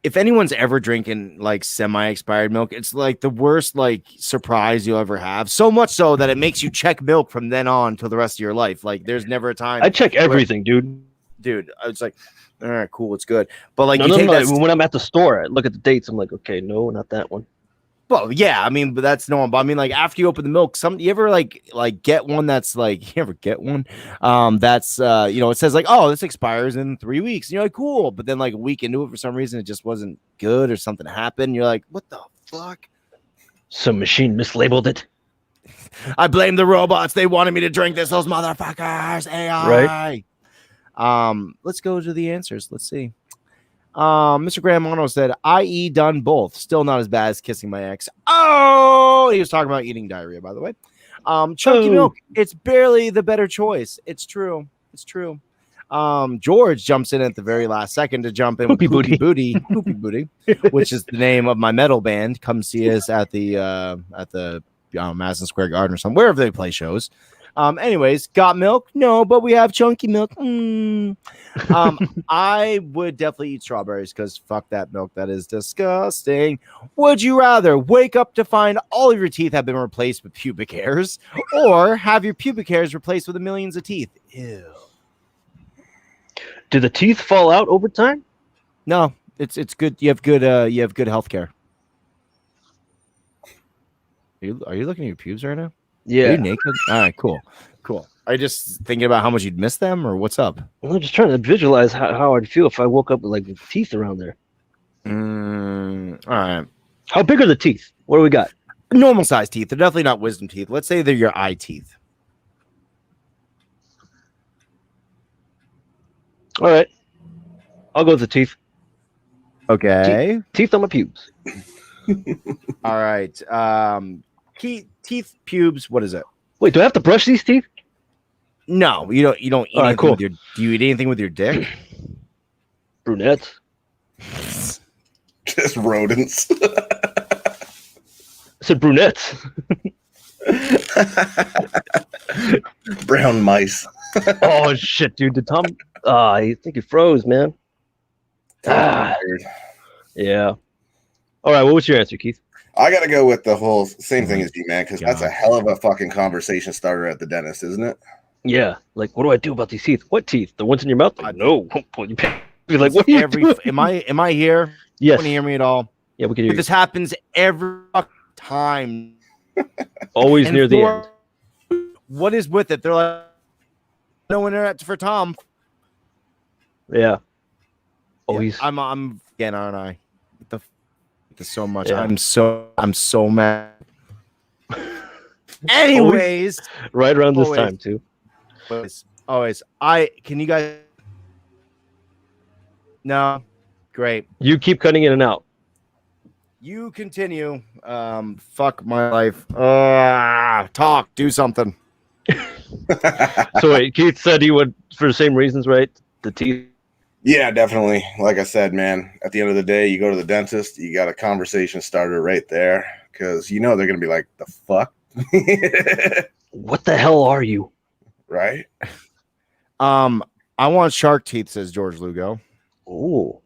if anyone's ever drinking like semi-expired milk, it's like the worst like surprise you'll ever have. So much so that it makes you check milk from then on till the rest of your life. Like, there's never a time. I check everything, dude. It's like, all right, cool, it's good. But like, no, when I'm at the store, I look at the dates. I'm like, okay, no, not that one. Well, yeah, I mean, but that's normal. But I mean, like, after you open the milk, you ever like get one that's like, you ever get one that's it says like, oh, this expires in 3 weeks, and you're like, cool, but then like a week into it, for some reason it just wasn't good or something happened. You're like, what the fuck? Some machine mislabeled it. I blame the robots. They wanted me to drink this. Those motherfuckers. AI. Right. Let's go to the answers. Let's see. Mr. Graham said, I.e. done both. Still not as bad as kissing my ex. Oh, he was talking about eating diarrhea, by the way. Chunky milk, it's barely the better choice. It's true. George jumps in at the very last second to jump in with Poopy Booty, which is the name of my metal band. Come see us at the Madison Square Garden or something, wherever they play shows. Anyways, got milk? No, but we have chunky milk. I would definitely eat strawberries because fuck that milk. That is disgusting. Would you rather wake up to find all of your teeth have been replaced with pubic hairs, or have your pubic hairs replaced with millions of teeth? Ew. Do the teeth fall out over time? No, it's good. You have good health care. Are you looking at your pubes right now? Are Yeah. you naked? All right, cool. Are you just thinking about how much you'd miss them, or what's up? I'm just trying to visualize how I'd feel if I woke up with like teeth around there. All right. How big are the teeth? What do we got? Normal size teeth. They're definitely not wisdom teeth. Let's say they're your eye teeth. All right. I'll go with the teeth. Okay. Teeth on my pubes. All right. Teeth, pubes. What is it? Wait, do I have to brush these teeth? No, you don't. You don't eat All right, anything cool. with your. Do you eat anything with your dick? Brunettes. Just rodents. I said brunettes. Brown mice. Oh shit, dude! Did Tom? I think he froze, man. Tired. Yeah. All right. What was your answer, Keith? I gotta go with the whole same thing as you, man, because that's a God. hell of a fucking conversation starter at the dentist, isn't it? Yeah. Like, what do I do about these teeth? What teeth? The ones in your mouth? Like, no. You're like, what are you doing? Am I here? Yes. Can you hear me at all? Yeah, we can hear you. This happens every fucking time. Always And near the end. What is with it? They're like, no internet for Tom. Yeah. Always. Yeah, I'm again, aren't I? This so much. Yeah. I'm so mad. Anyways, Right around this always. time too. Always. Can you guys? No, great. You keep cutting in and out. You continue. Fuck my life. Talk. Do something. So wait, Keith said he would for the same reasons, right? The teeth. Yeah, definitely. Like I said, man, at the end of the day, you go to the dentist, you got a conversation starter right there because you know they're going to be like, the fuck? What the hell are you? Right? I want shark teeth, says George Lugo. Oh.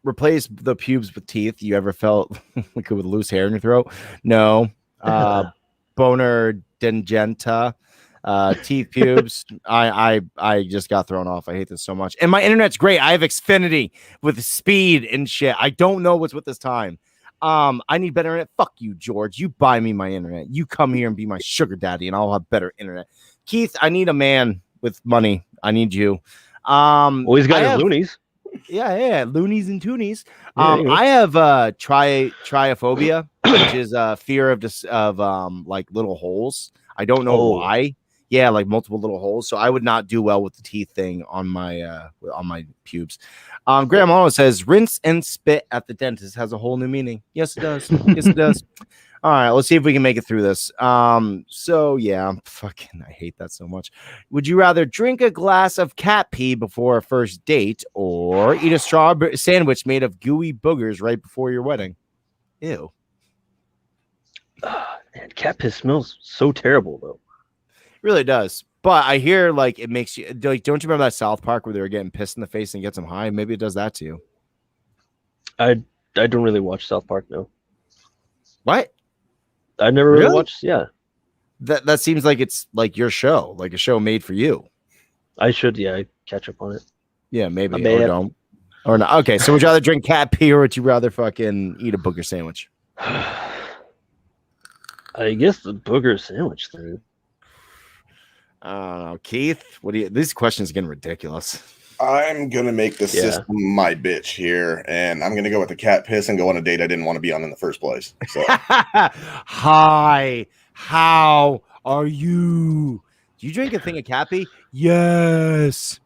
Replace the pubes with teeth. You ever felt like with loose hair in your throat? No. Boner dengenta. Teeth, pubes. I just got thrown off. I hate this so much. And my internet's great. I have Xfinity with speed and shit. I don't know what's with this time. I need better internet. Fuck you, George. You buy me my internet. You come here and be my sugar daddy, and I'll have better internet. Keith, I need a man with money. I need you. Well, he's got his loonies. Yeah, loonies and toonies. Yeah, I have triophobia, which is fear of like little holes. I don't know why. Yeah, like multiple little holes. So I would not do well with the teeth thing on my pubes. Graham Arnold says rinse and spit at the dentist has a whole new meaning. Yes, it does. Yes, it does. All right, let's see if we can make it through this. So yeah, I hate that so much. Would you rather drink a glass of cat pee before a first date or eat a strawberry sandwich made of gooey boogers right before your wedding? Ew. Man, cat piss smells so terrible though. It really does. But I hear like it makes you like, don't you remember that South Park where they were getting pissed in the face and gets them high? Maybe it does that to you. I don't really watch South Park, no. What? I never really Really? watched. Yeah, That seems like it's like your show, like a show made for you. I should. Yeah, I catch up on it. Yeah, maybe My or bad. don't or not. Okay, so would you rather drink cat pee or would you rather fucking eat a booger sandwich? I guess the booger sandwich thing. I don't know, Keith. What do you? These questions are getting ridiculous. I'm going to make the system my bitch here, and I'm going to go with the cat piss and go on a date I didn't want to be on in the first place. So, Hi, how are you? Do you drink a thing of cat pee? Yes.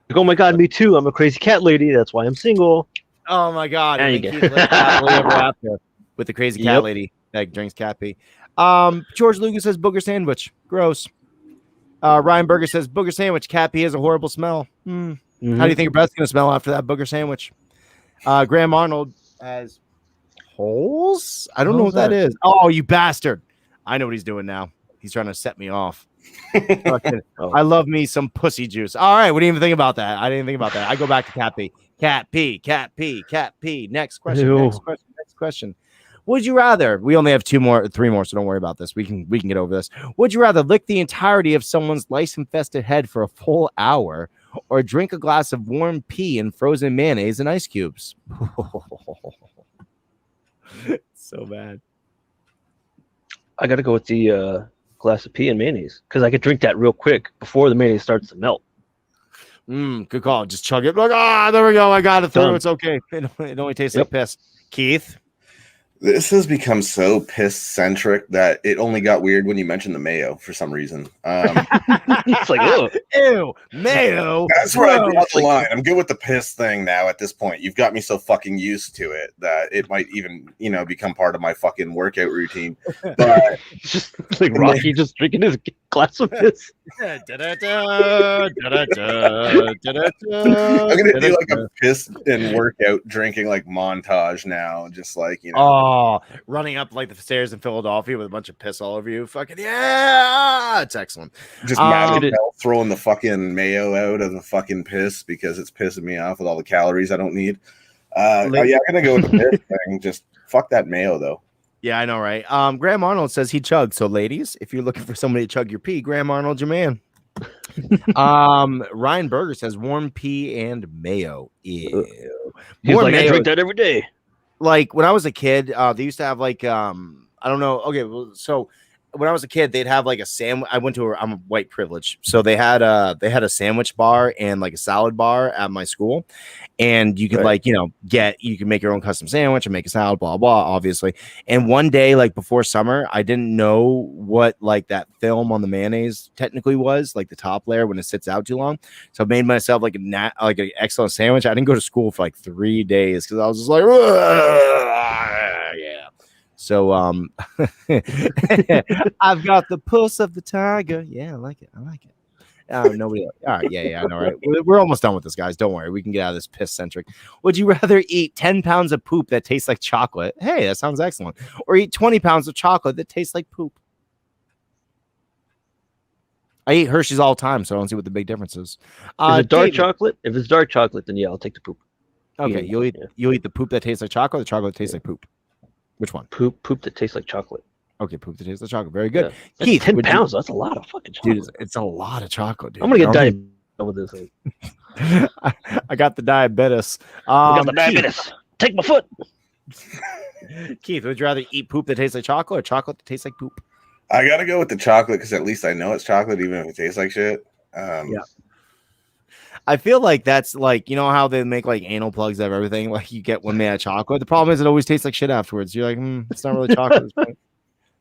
Like, oh my god, me too. I'm a crazy cat lady. That's why I'm single. Oh my god. There And you then go. Keith lived happily ever after with the crazy cat Yep. lady that drinks cat pee. George Lucas says booger sandwich. Gross. Ryan Berger says booger sandwich. Cat pee has a horrible smell. How do you think your breath's gonna smell after that booger sandwich? Graham Arnold has holes. I don't know what that is. Oh, you bastard! I know what he's doing now. He's trying to set me off. I love me some pussy juice. All right, what do you even think about that? I didn't think about that. I go back to cat pee. Cat pee, cat pee, cat pee. Next question. Ew. Next question. Would you rather? We only have 3 more, so don't worry about this. We can get over this. Would you rather lick the entirety of someone's lice-infested head for a full hour, or drink a glass of warm pee and frozen mayonnaise and ice cubes? So bad. I got to go with the glass of pee and mayonnaise because I could drink that real quick before the mayonnaise starts to melt. Good call. Just chug it. Like, there we go. I got it through. Done. It's okay. It only tastes like piss. Keith? This has become so piss-centric that it only got weird when you mentioned the mayo for some reason. It's like, oh, ew, mayo. That's where I draw the line. I'm good with the piss thing now at this point. You've got me so fucking used to it that it might even, become part of my fucking workout routine. But just like Rocky just drinking his glass of piss. I'm gonna do like a piss and workout drinking like montage now, just like running up like the stairs in Philadelphia with a bunch of piss all over you. Fucking yeah, it's excellent. Just throwing the fucking mayo out of the fucking piss because it's pissing me off with all the calories I don't need. I'm gonna go with the piss thing. Just fuck that mayo though. Yeah, I know, right? Graham Arnold says he chugged. So, ladies, if you're looking for somebody to chug your pee, Graham Arnold's your man. Ryan Berger says warm pea and mayo. Ew. He's like, I drink that every day. Like when I was a kid, they used to have like I don't know. Okay, well, so when I was a kid, they'd have like a sandwich. I'm a white privilege, so they had a sandwich bar and like a salad bar at my school, and you could you can make your own custom sandwich and make a salad, blah blah, obviously. And one day, like before summer, I didn't know what like that film on the mayonnaise technically was, like the top layer when it sits out too long. So I made myself like an excellent sandwich. I didn't go to school for like 3 days because I was just like, yeah. So I've got the puss of the tiger. Yeah, I like it. Nobody. All right, yeah, I know, right? We're almost done with this, guys. Don't worry, we can get out of this piss-centric. Would you rather eat 10 pounds of poop that tastes like chocolate? Hey, that sounds excellent. Or eat 20 pounds of chocolate that tastes like poop? I eat Hershey's all the time, so I don't see what the big difference is. Is it dark chocolate? If it's dark chocolate, then yeah, I'll take the poop. Okay, you'll eat the poop that tastes like chocolate. The chocolate that tastes like poop. Which one? Poop that tastes like chocolate. Okay, poop that tastes like chocolate. Very good. Yeah. Keith, 10 pounds. That's a lot of fucking chocolate. Dude, it's a lot of chocolate, dude. I'm gonna get diabetes with this thing. I got the diabetes. I got the diabetes. Take my foot. Keith, would you rather eat poop that tastes like chocolate or chocolate that tastes like poop? I gotta go with the chocolate because at least I know it's chocolate, even if it tastes like shit. Yeah. I feel like that's like, you know how they make like anal plugs of everything? Like you get one made out of chocolate. The problem is it always tastes like shit afterwards. You're like, it's not really chocolate.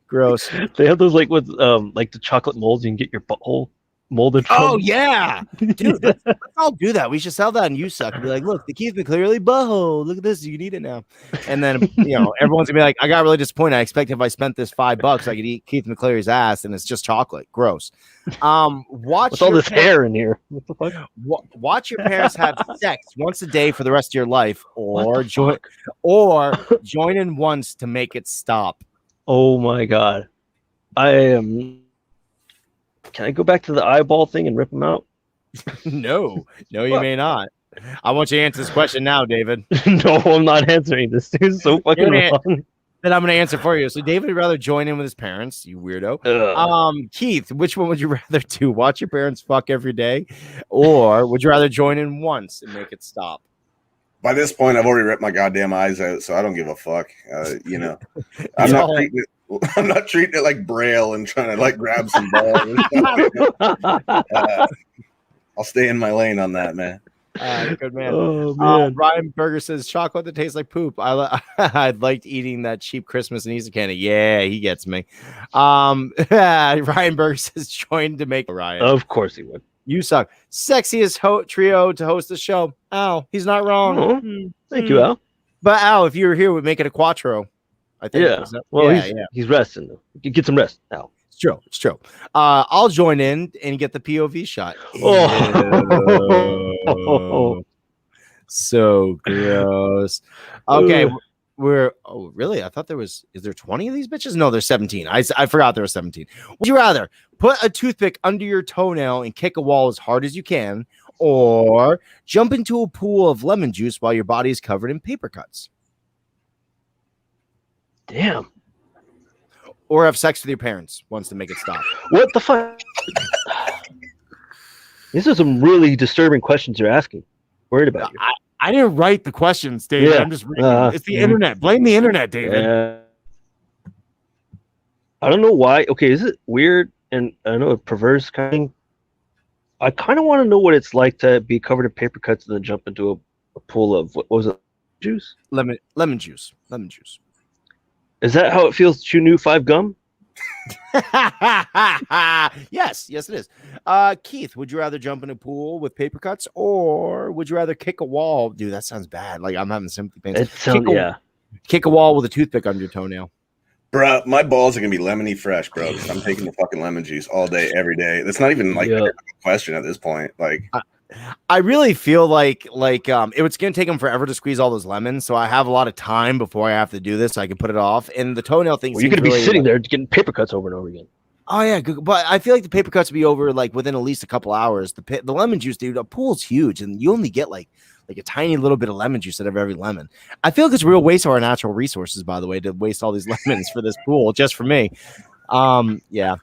Gross. They have those like with like the chocolate molds you can get your butthole molded from. Oh yeah, dude, let's all do that. We should sell that on USuck and be like, look, the Keith McCleary butthole. Look at this, you can eat it now. And then everyone's gonna be like, I got really disappointed. I expected if I spent this $5, I could eat Keith McCleary's ass, and it's just chocolate. Gross. Watch all this hair in here. What the fuck? Watch your parents have sex once a day for the rest of your life, or join in once to make it stop. Oh my god, Can I go back to the eyeball thing and rip them out? No, you may not. I want you to answer this question now, David. No, I'm not answering this. This is so fucking wrong. Then I'm going to answer for you. So David would rather join in with his parents, you weirdo. Keith, which one would you rather do? Watch your parents fuck every day, or would you rather join in once and make it stop? By this point, I've already ripped my goddamn eyes out, so I don't give a fuck. I'm not treating it like Braille and trying to like grab some balls. I'll stay in my lane on that, man. Good man. Oh, man. Ryan Berger says chocolate that tastes like poop. I liked eating that cheap Christmas and Easter candy. Yeah, he gets me. Ryan Berger says join to make Ryan. Of course he would. You suck. Sexiest trio to host the show. Al, he's not wrong. Oh, thank you, Al. But Al, if you were here, we'd make it a quattro. I think. Yeah. Well, he's resting. Get some rest, Al. It's true. I'll join in and get the POV shot. Oh. So gross. Okay, Oh, really? I thought is there 20 of these bitches? No, there's 17. I forgot there was 17. Would you rather put a toothpick under your toenail and kick a wall as hard as you can, or jump into a pool of lemon juice while your body is covered in paper cuts? Damn. Or have sex with your parents once to make it stop. What the fuck? These are some really disturbing questions you're asking. Worried about you. I didn't write the questions, David. Yeah. I'm just reading. It's the internet. Blame the internet, David. I don't know why. Okay, is it weird? And I know it perverse kind of. I kind of want to know what it's like to be covered in paper cuts and then jump into a pool of what was it? Juice? Lemon juice. Lemon juice. Is that how it feels to chew new 5 gum? Yes, it is. Keith, would you rather jump in a pool with paper cuts, or would you rather kick a wall? Dude, that sounds bad. Like I'm having sympathy pains. It sounds Kick a wall with a toothpick under your toenail. Bro, my balls are gonna be lemony fresh, bro. I'm taking the fucking lemon juice all day, every day. That's not even like a question at this point. Like, I really feel like it's gonna take them forever to squeeze all those lemons, so I have a lot of time before I have to do this, so I can put it off. And the toenail thing, you're gonna be sitting there getting paper cuts over and over again. Oh yeah, but I feel like the paper cuts will be over like within at least a couple hours. The lemon juice, dude, a pool's huge, and you only get like a tiny little bit of lemon juice out of every lemon. I feel like it's a real waste of our natural resources, by the way, to waste all these lemons for this pool just for me. Yeah.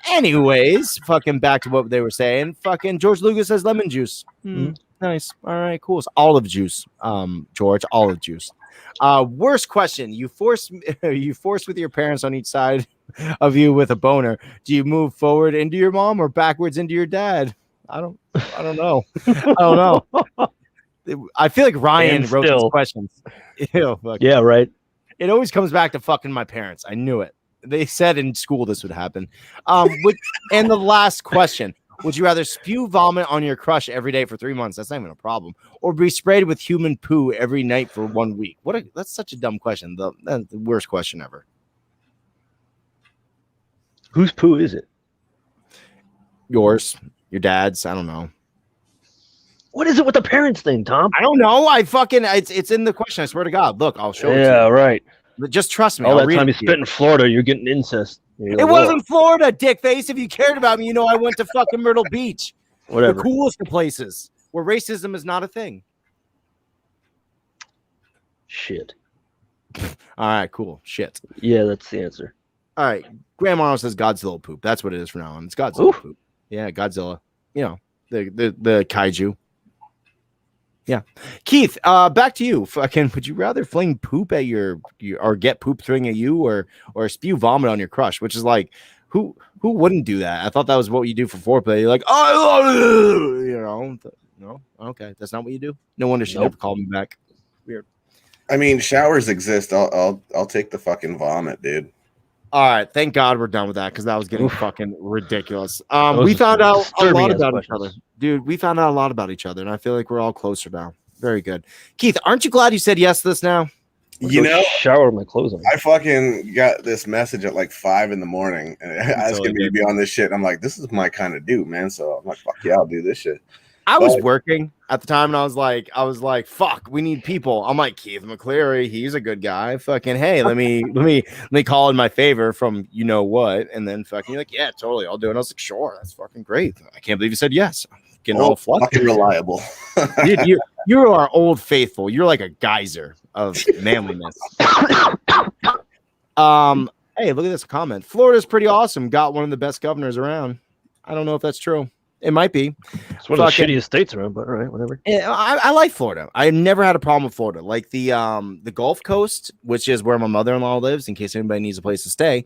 Anyways, fucking back to what they were saying. Fucking George Lucas says lemon juice. Nice. All right, cool. It's olive juice. George, olive juice. Worst question. You force with your parents on each side of you with a boner. Do you move forward into your mom or backwards into your dad? I don't know. I don't know. I feel like Ryan wrote these questions. Yeah, right. It always comes back to fucking my parents. I knew it. They said in school this would happen. And the last question: would you rather spew vomit on your crush every day for 3 months? That's not even a problem. Or be sprayed with human poo every night for 1 week? That's such a dumb question. The worst question ever. Whose poo is it? Yours, your dad's. I don't know. What is it with the parents thing, Tom? I don't know. It's in the question. I swear to God. Look, I'll show it to you. Yeah, right. But just trust me. All that time you spent in Florida, you're getting incest. It wasn't Florida, dickface. If you cared about me, you know I went to fucking Myrtle Beach. Whatever. The coolest of places where racism is not a thing. Shit. All right, cool. Shit. Yeah, that's the answer. All right. Grandma says Godzilla poop. That's what it is for now on. It's Godzilla poop. Yeah, Godzilla. You know, the kaiju. Yeah. Keith, back to you. Fucking, would you rather fling poop at your or get poop thrown at you or spew vomit on your crush? Which is like, who wouldn't do that? I thought that was what you do for foreplay. You're like, oh, you know, no, okay, that's not what you do. No wonder she never called me back. Weird. I mean, showers exist. I'll take the fucking vomit, dude. All right, thank God we're done with that because that was getting fucking ridiculous. We found out a lot about each other, dude. We found out a lot about each other, and I feel like we're all closer now. Very good, Keith. Aren't you glad you said yes to this now? You know, shower my clothes on. I fucking got this message at like 5 a.m. and asking me to be on this shit. I'm like, this is my kind of dude, man. So I'm like, fuck yeah, I'll do this shit. I was working at the time, and I was like, fuck, we need people. I'm like, Keith McCleary, he's a good guy. Fucking, hey, let me call in my favor from you know what, and then fucking, you're like, yeah, totally, I'll do it. And I was like, sure, that's fucking great. I can't believe you said yes. Getting all flustered. Fucking reliable. Dude, you are old faithful. You're like a geyser of manliness. Hey, look at this comment. Florida's pretty awesome. Got one of the best governors around. I don't know if that's true. It might be. It's one of the shittiest states around, but all right, whatever. I like Florida. I never had a problem with Florida. Like the Gulf Coast, which is where my mother-in-law lives, in case anybody needs a place to stay,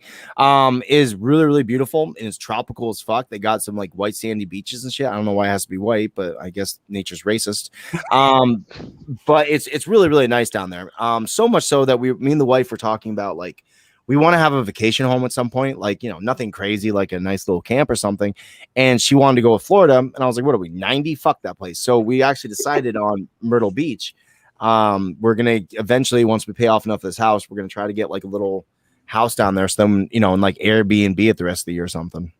is really, really beautiful, and it's tropical as fuck. They got some like white sandy beaches and shit. I don't know why it has to be white, but I guess nature's racist. But it's really, really nice down there. So much so that me and the wife were talking about like, we want to have a vacation home at some point, like, you know, nothing crazy, like a nice little camp or something. And she wanted to go with Florida. And I was like, what are we, 90? Fuck that place. So we actually decided on Myrtle Beach. We're going to eventually, once we pay off enough of this house, we're going to try to get like a little house down there. So then, you know, and like Airbnb it the rest of the year or something,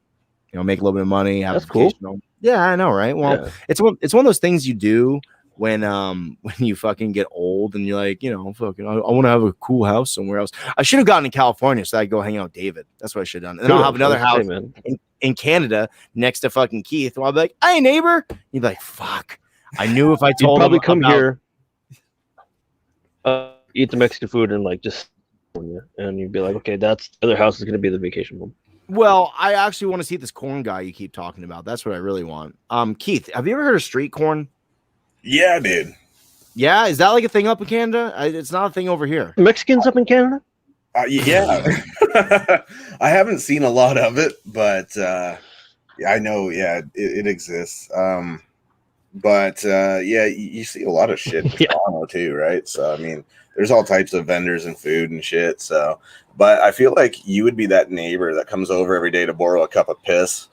you know, make a little bit of money. Have That's cool. Yeah, I know. Right. Well, it's one of those things you do when you fucking get old and you're like, fucking, I want to have a cool house somewhere else. I should have gotten in California so I could go hang out with David. That's what I should have done. And then I'll have another house in Canada next to fucking Keith. And I'll be like, hey, neighbor. You'd be like, fuck. I knew if I told probably him come here, eat the Mexican food and like just, and you'd be like, okay, that's the other house is going to be the vacation home. Well, I actually want to see this corn guy you keep talking about. That's what I really want. Keith, have you ever heard of street corn? Yeah, dude. Yeah, is that like a thing up in Canada? It's not a thing over here. Mexicans up in Canada? Yeah. I haven't seen a lot of it, but I know, it exists. But you see a lot of shit in Toronto too, right? So I mean, there's all types of vendors and food and shit. So, but I feel like you would be that neighbor that comes over every day to borrow a cup of piss.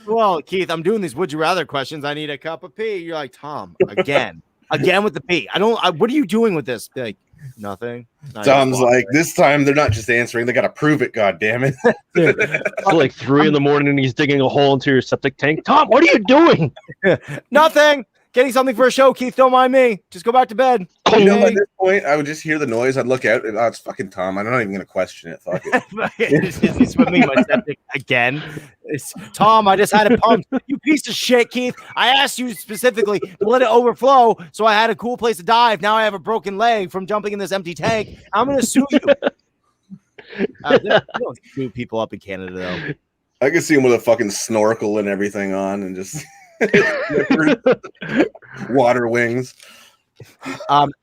Well, Keith, I'm doing these would you rather questions. I need a cup of pee. You're like, Tom, again with the pee. What are you doing with this? Like, nothing. Tom's like, this time they're not just answering, they gotta prove it, god damn it. It's like 3 a.m. and he's digging a hole into your septic tank. Tom, what are you doing? Nothing. Getting something for a show, Keith. Don't mind me. Just go back to bed. At this point, I would just hear the noise. I'd look out, and it's fucking Tom. I'm not even gonna question it. Fuck it. He's swimming in my septic again. It's Tom. I just had it pumped. You piece of shit, Keith. I asked you specifically to let it overflow, so I had a cool place to dive. Now I have a broken leg from jumping in this empty tank. I'm gonna sue you. You don't sue people up in Canada, though. I can see him with a fucking snorkel and everything on, and just. Water wings.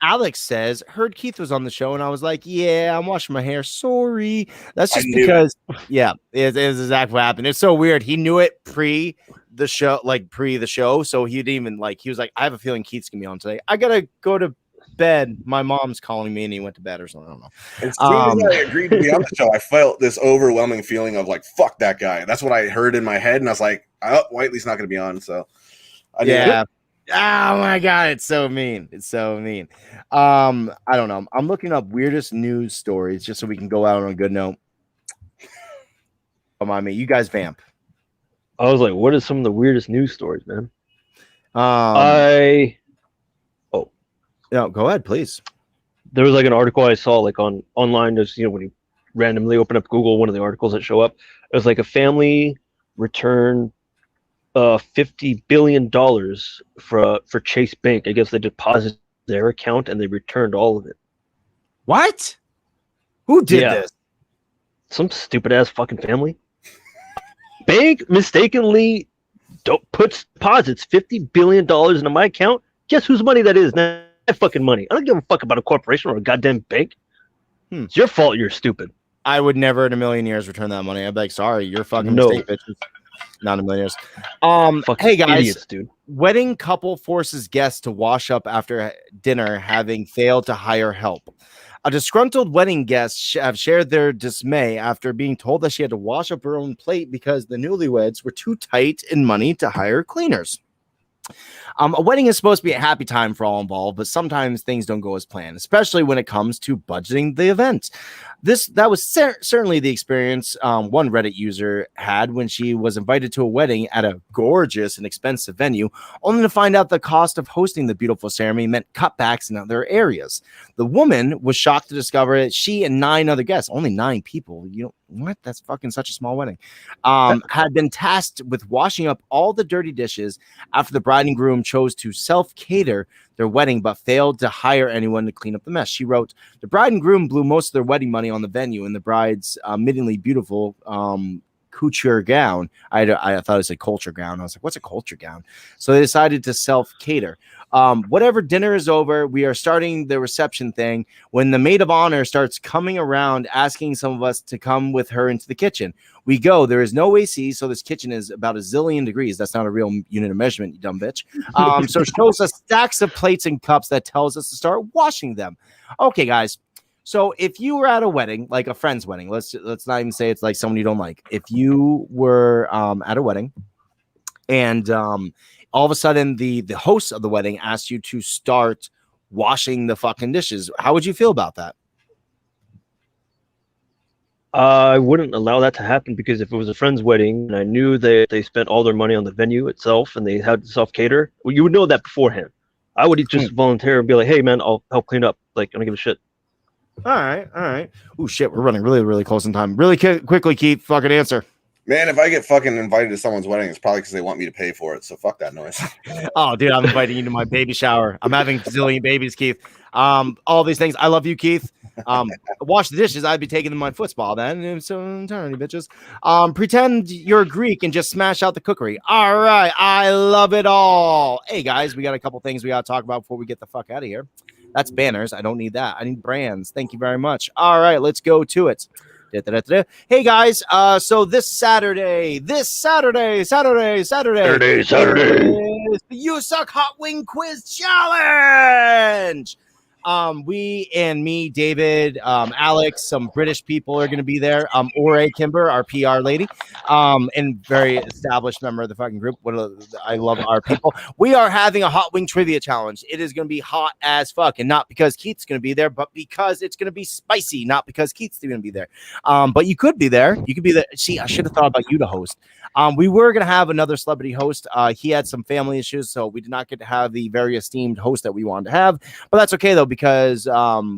Alex says, heard Keith was on the show, and I was like, yeah, I'm washing my hair. Sorry. That's just because, it's exactly what happened. It's so weird. He knew it pre the show, so he didn't even he was like, I have a feeling Keith's gonna be on today. I gotta go to bed. My mom's calling me, and he went to bed or something. I don't know. As soon as I agreed to be on the show, I felt this overwhelming feeling of like, fuck that guy. That's what I heard in my head, and I was like, oh, Whiteley's not going to be on. So, oh my god, it's so mean. It's so mean. I don't know. I'm looking up weirdest news stories just so we can go out on a good note. Come on, me. You guys vamp. I was like, what are some of the weirdest news stories, man? No, go ahead, please. There was like an article I saw like online. Just when you randomly open up Google, one of the articles that show up, it was like a family returned $50 billion for Chase Bank. I guess they deposited their account and they returned all of it. What? Who did this? Some stupid ass fucking family. Bank mistakenly deposits $50 billion into my account. Guess whose money that is? Not my fucking money. I don't give a fuck about a corporation or a goddamn bank. It's your fault. You're stupid. I would never in a million years return that money. I'd be like, sorry, you're fucking mistake, bitches. Not a million years. Hey guys, idiots, dude. Wedding couple forces guests to wash up after dinner, having failed to hire help. A disgruntled wedding guest have shared their dismay after being told that she had to wash up her own plate because the newlyweds were too tight in money to hire cleaners. A wedding is supposed to be a happy time for all involved, but sometimes things don't go as planned, especially when it comes to budgeting the event. That was certainly the experience one Reddit user had when she was invited to a wedding at a gorgeous and expensive venue, only to find out the cost of hosting the beautiful ceremony meant cutbacks in other areas. The woman was shocked to discover that she and 9 other guests, only 9 people, what? That's fucking such a small wedding, had been tasked with washing up all the dirty dishes after the bride and groom chose to self-cater their wedding, but failed to hire anyone to clean up the mess. She wrote, the bride and groom blew most of their wedding money on the venue and the bride's admittedly beautiful couture gown. I thought it said culture gown. I was like, what's a culture gown? So they decided to self-cater. Whatever dinner is over, we are starting the reception thing when the maid of honor starts coming around asking some of us to come with her into the kitchen. We go. There is no AC, so this kitchen is about a zillion degrees. That's not a real unit of measurement, you dumb bitch. So it shows us stacks of plates and cups that tells us to start washing them. Okay, guys. So if you were at a wedding, like a friend's wedding, let's not even say it's like someone you don't like. If you were at a wedding and all of a sudden the host of the wedding asked you to start washing the fucking dishes, how would you feel about that? I wouldn't allow that to happen because if it was a friend's wedding and I knew that they spent all their money on the venue itself and they had self cater, well, you would know that beforehand. I would just volunteer and be like, "Hey, man, I'll help clean up." Like, I don't give a shit. All right. Oh shit, we're running really close in time. Really quickly, Keith, fucking answer. Man, if I get fucking invited to someone's wedding, it's probably because they want me to pay for it. So fuck that noise. Oh, dude, I'm inviting you to my baby shower. I'm having a zillion babies, Keith. All these things. I love you, Keith. Wash the dishes. I'd be taking them my football then. So tiny bitches. Pretend you're Greek and just smash out the cookery. All right, I love it all. Hey guys, we got a couple things we got to talk about before we get the fuck out of here. That's banners. I don't need that. I need brands. Thank you very much. All right, let's go to it. Hey guys, so this Saturday is the You Suck Hot Wing Quiz Challenge. We and me, David, Alex, some British people are going to be there. Ore Kimber, our PR lady, and very established member of the fucking group. I love our people. We are having a hot wing trivia challenge. It is going to be hot as fuck, and not because Keith's going to be there, but because it's going to be spicy. Not because Keith's going to be there. But you could be there. You could be there. See, I should have thought about you to host. We were going to have another celebrity host. He had some family issues, so we did not get to have the very esteemed host that we wanted to have. But that's okay though, because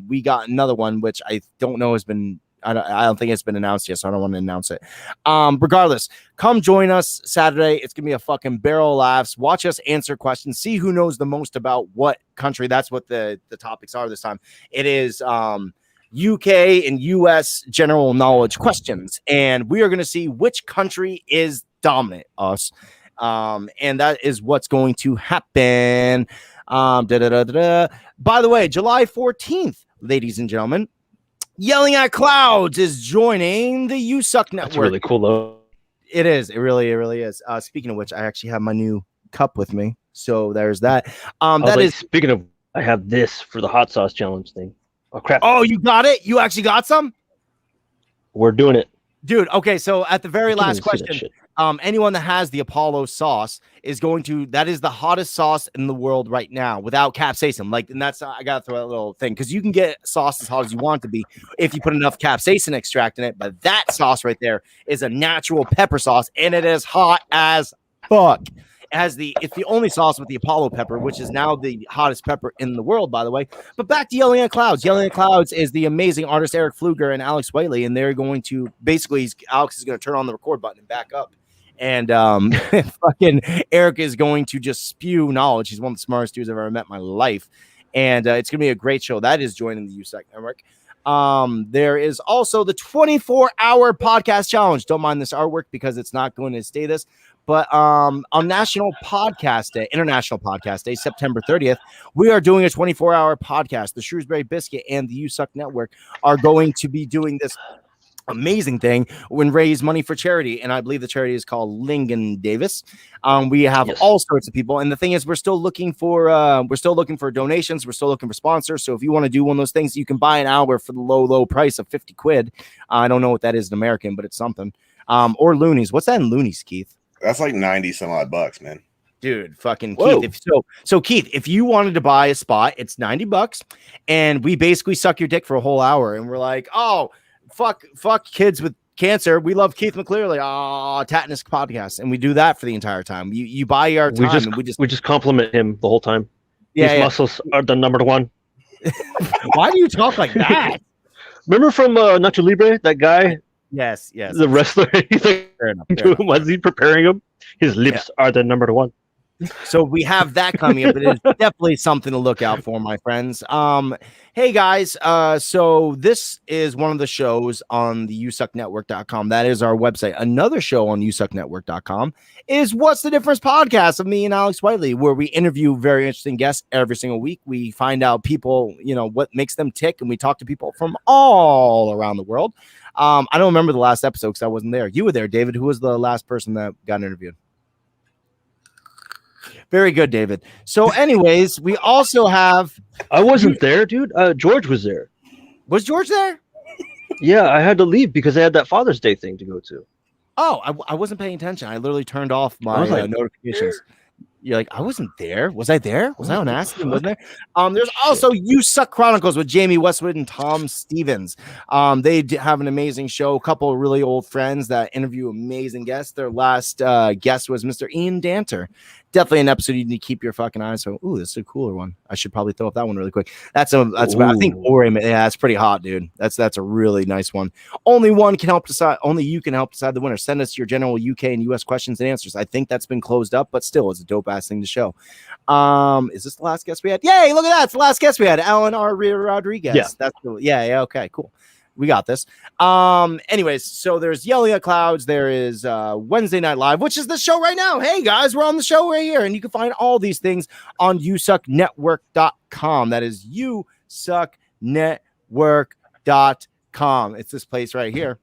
we got another one, which I don't know has been. I don't think it's been announced yet, so I don't want to announce it. Regardless, come join us Saturday. It's gonna be a fucking barrel of laughs. Watch us answer questions. See who knows the most about what country. That's what the topics are this time. It is UK and US general knowledge questions, and we are going to see which country is dominant. Us, and that is what's going to happen. By the way, July 14th, ladies and gentlemen, Yelling at Clouds is joining the You Suck Network. That's really cool though. It is. It really is. Speaking of which, I actually have my new cup with me, so there's that. Speaking of, I have this for the hot sauce challenge thing. Oh crap! Oh, you got it? You actually got some? We're doing it, dude. Okay, so at the very last question, anyone that has the Apollo sauce is going to. That is the hottest sauce in the world right now, without capsaicin. Like, and that's I gotta throw that little thing because you can get sauce as hot as you want it to be if you put enough capsaicin extract in it. But that sauce right there is a natural pepper sauce, and it is hot as fuck. It's the only sauce with the Apollo pepper, which is now the hottest pepper in the world, by the way. But back to Yelling at Clouds. Yelling at Clouds is the amazing artist Eric Pfluger and Alex Whiteley, and they're going to basically Alex is going to turn on the record button and back up, and fucking Eric is going to just spew knowledge. He's one of the smartest dudes I've ever met in my life, and it's going to be a great show. That is joining the USEC network. There is also the 24-hour podcast challenge. Don't mind this artwork because it's not going to stay this. But on International Podcast Day, September 30th, we are doing a 24-hour podcast. The Shrewsbury Biscuit and the You Suck Network are going to be doing this amazing thing when raise money for charity, and I believe the charity is called Lingen Davis. We have all sorts of people, and the thing is, we're still looking for donations. We're still looking for sponsors. So if you want to do one of those things, you can buy an hour for the low price of 50 quid. I don't know what that is in American, but it's something. Or loonies. What's that in loonies, Keith? That's like 90 some odd bucks, man. Dude, fucking Keith. So Keith, if you wanted to buy a spot, it's $90, and we basically suck your dick for a whole hour, and we're like, oh, fuck kids with cancer. We love Keith McClearly. Tatnus podcast, and we do that for the entire time. You buy our time, we just compliment him the whole time. Yeah, his muscles are the number one. Why do you talk like that? Remember from Nacho Libre, that guy? Yes. The wrestler. He's like, fair enough. Was he preparing him? His lips are the number one. So we have that coming up. It is definitely something to look out for, my friends. Hey guys, so this is one of the shows on the yousucknetwork.com. That is our website. Another show on yousucknetwork.com is What's the Difference podcast of me and Alex Whiteley, where we interview very interesting guests every single week. We find out people, what makes them tick, and we talk to people from all around the world. I don't remember the last episode because I wasn't there. You were there, David. Who was the last person that got interviewed? Very good, David. So anyways, we also have... I wasn't there, dude. George was there. Was George there? Yeah, I had to leave because I had that Father's Day thing to go to. Oh, I wasn't paying attention. I literally turned off my notifications. You're like, I wasn't there. Was I there? Was I on acid and wasn't there? There's also You Suck Chronicles with Jamie Westwood and Tom Stevens. They have an amazing show. A couple of really old friends that interview amazing guests. Their last guest was Mr. Ian Danter. Definitely an episode you need to keep your fucking eyes. So, ooh, this is a cooler one. I should probably throw up that one really quick. That's I think Ori, yeah, that's pretty hot, dude. That's a really nice one. Only one can help decide. Only you can help decide the winner. Send us your general UK and US questions and answers. I think that's been closed up, but still, it's a dope ass thing to show. Is this the last guest we had? Yay! Look at that. It's the last guest we had. Alan R. Rodriguez. Yeah. That's cool. Yeah. Okay. Cool. We got this. Anyways, so there's Yelling at Clouds. There is Wednesday Night Live, which is the show right now. Hey guys, we're on the show right here, and you can find all these things on YouSuckNetwork.com. That is YouSuckNetwork.com. It's this place right here.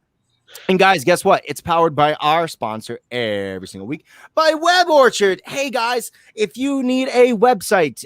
And guys, guess what? It's powered by our sponsor every single week, by Web Orchard. Hey guys, if you need a website,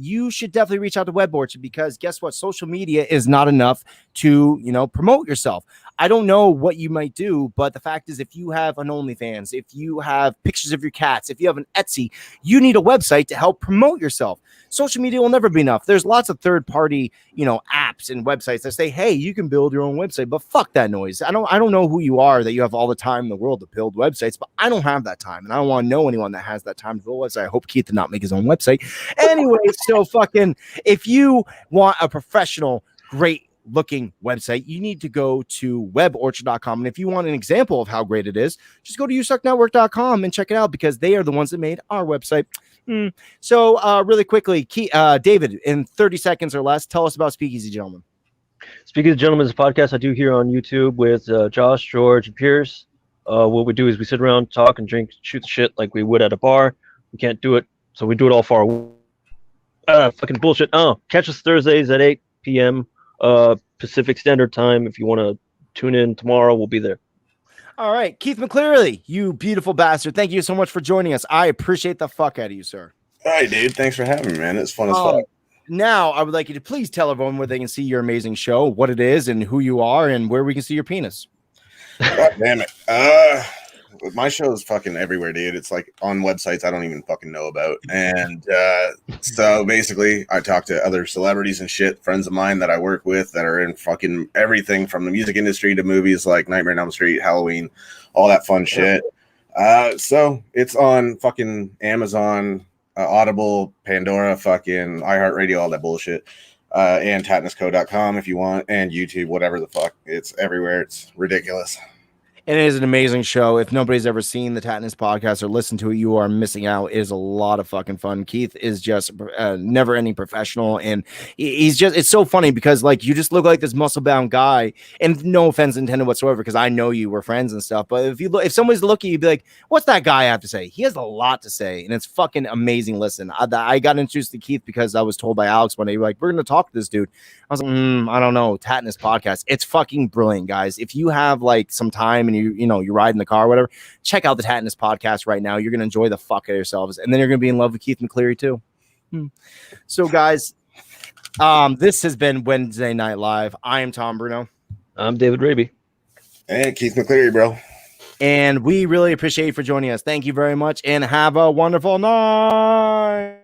you should definitely reach out to Web Orchard, because guess what? Social media is not enough to, promote yourself. I don't know what you might do, but the fact is, if you have an OnlyFans, if you have pictures of your cats, if you have an Etsy, you need a website to help promote yourself. Social media will never be enough. There's lots of third-party, apps and websites that say, hey, you can build your own website, but fuck that noise. I don't know who you are that you have all the time in the world to build websites, but I don't have that time, and I don't want to know anyone that has that time to build a website. I hope Keith did not make his own website. Anyway, so fucking, if you want a professional, great looking website, you need to go to weborchard.com. And if you want an example of how great it is, just go to yousucknetwork.com and check it out, because they are the ones that made our website. So really quickly, David, in 30 seconds or less, tell us about Speakeasy Gentlemen. Speakeasy Gentlemen is a podcast I do here on YouTube with Josh, George, and Pierce. What we do is we sit around, talk, and drink, shoot the shit like we would at a bar. We can't do it, so we do it all far. Fucking bullshit. Catch us Thursdays at 8 p.m. Pacific Standard Time. If you want to tune in tomorrow, we'll be there. All right, Keith McCleary, you beautiful bastard. Thank you so much for joining us. I appreciate the fuck out of you, sir. All right, dude. Thanks for having me, man. It's fun as fuck. Now, I would like you to please tell everyone where they can see your amazing show, what it is, and who you are, and where we can see your penis. God damn it. My show is fucking everywhere, dude. It's like on websites I don't even fucking know about. And so basically I talk to other celebrities and shit, friends of mine that I work with that are in fucking everything from the music industry to movies like Nightmare on Elm Street, Halloween, all that fun shit. So it's on fucking Amazon, Audible, Pandora, fucking iHeartRadio, all that bullshit. And tatnusco.com if you want, and YouTube, whatever the fuck. It's everywhere. It's ridiculous. And it is an amazing show. If nobody's ever seen the Tatnus podcast or listened to it, you are missing out. It is a lot of fucking fun. Keith is just never ending professional. And he's just, it's so funny because like you just look like this muscle bound guy, and no offense intended whatsoever, because I know you were friends and stuff. But if somebody's looking, you'd be like, what's that guy have to say? He has a lot to say, and it's fucking amazing. Listen, I got introduced to Keith because I was told by Alex one day, like, we're going to talk to this dude. I was like, I don't know. Tatnus podcast. It's fucking brilliant, guys. If you have like some time and you ride in the car or whatever, check out the Tatnus podcast right now. You're going to enjoy the fuck out of yourselves. And then you're going to be in love with Keith McCleary too. So guys, this has been Wednesday Night Live. I am Tom Bruno. I'm David Raby. And Keith McCleary, bro. And we really appreciate you for joining us. Thank you very much and have a wonderful night.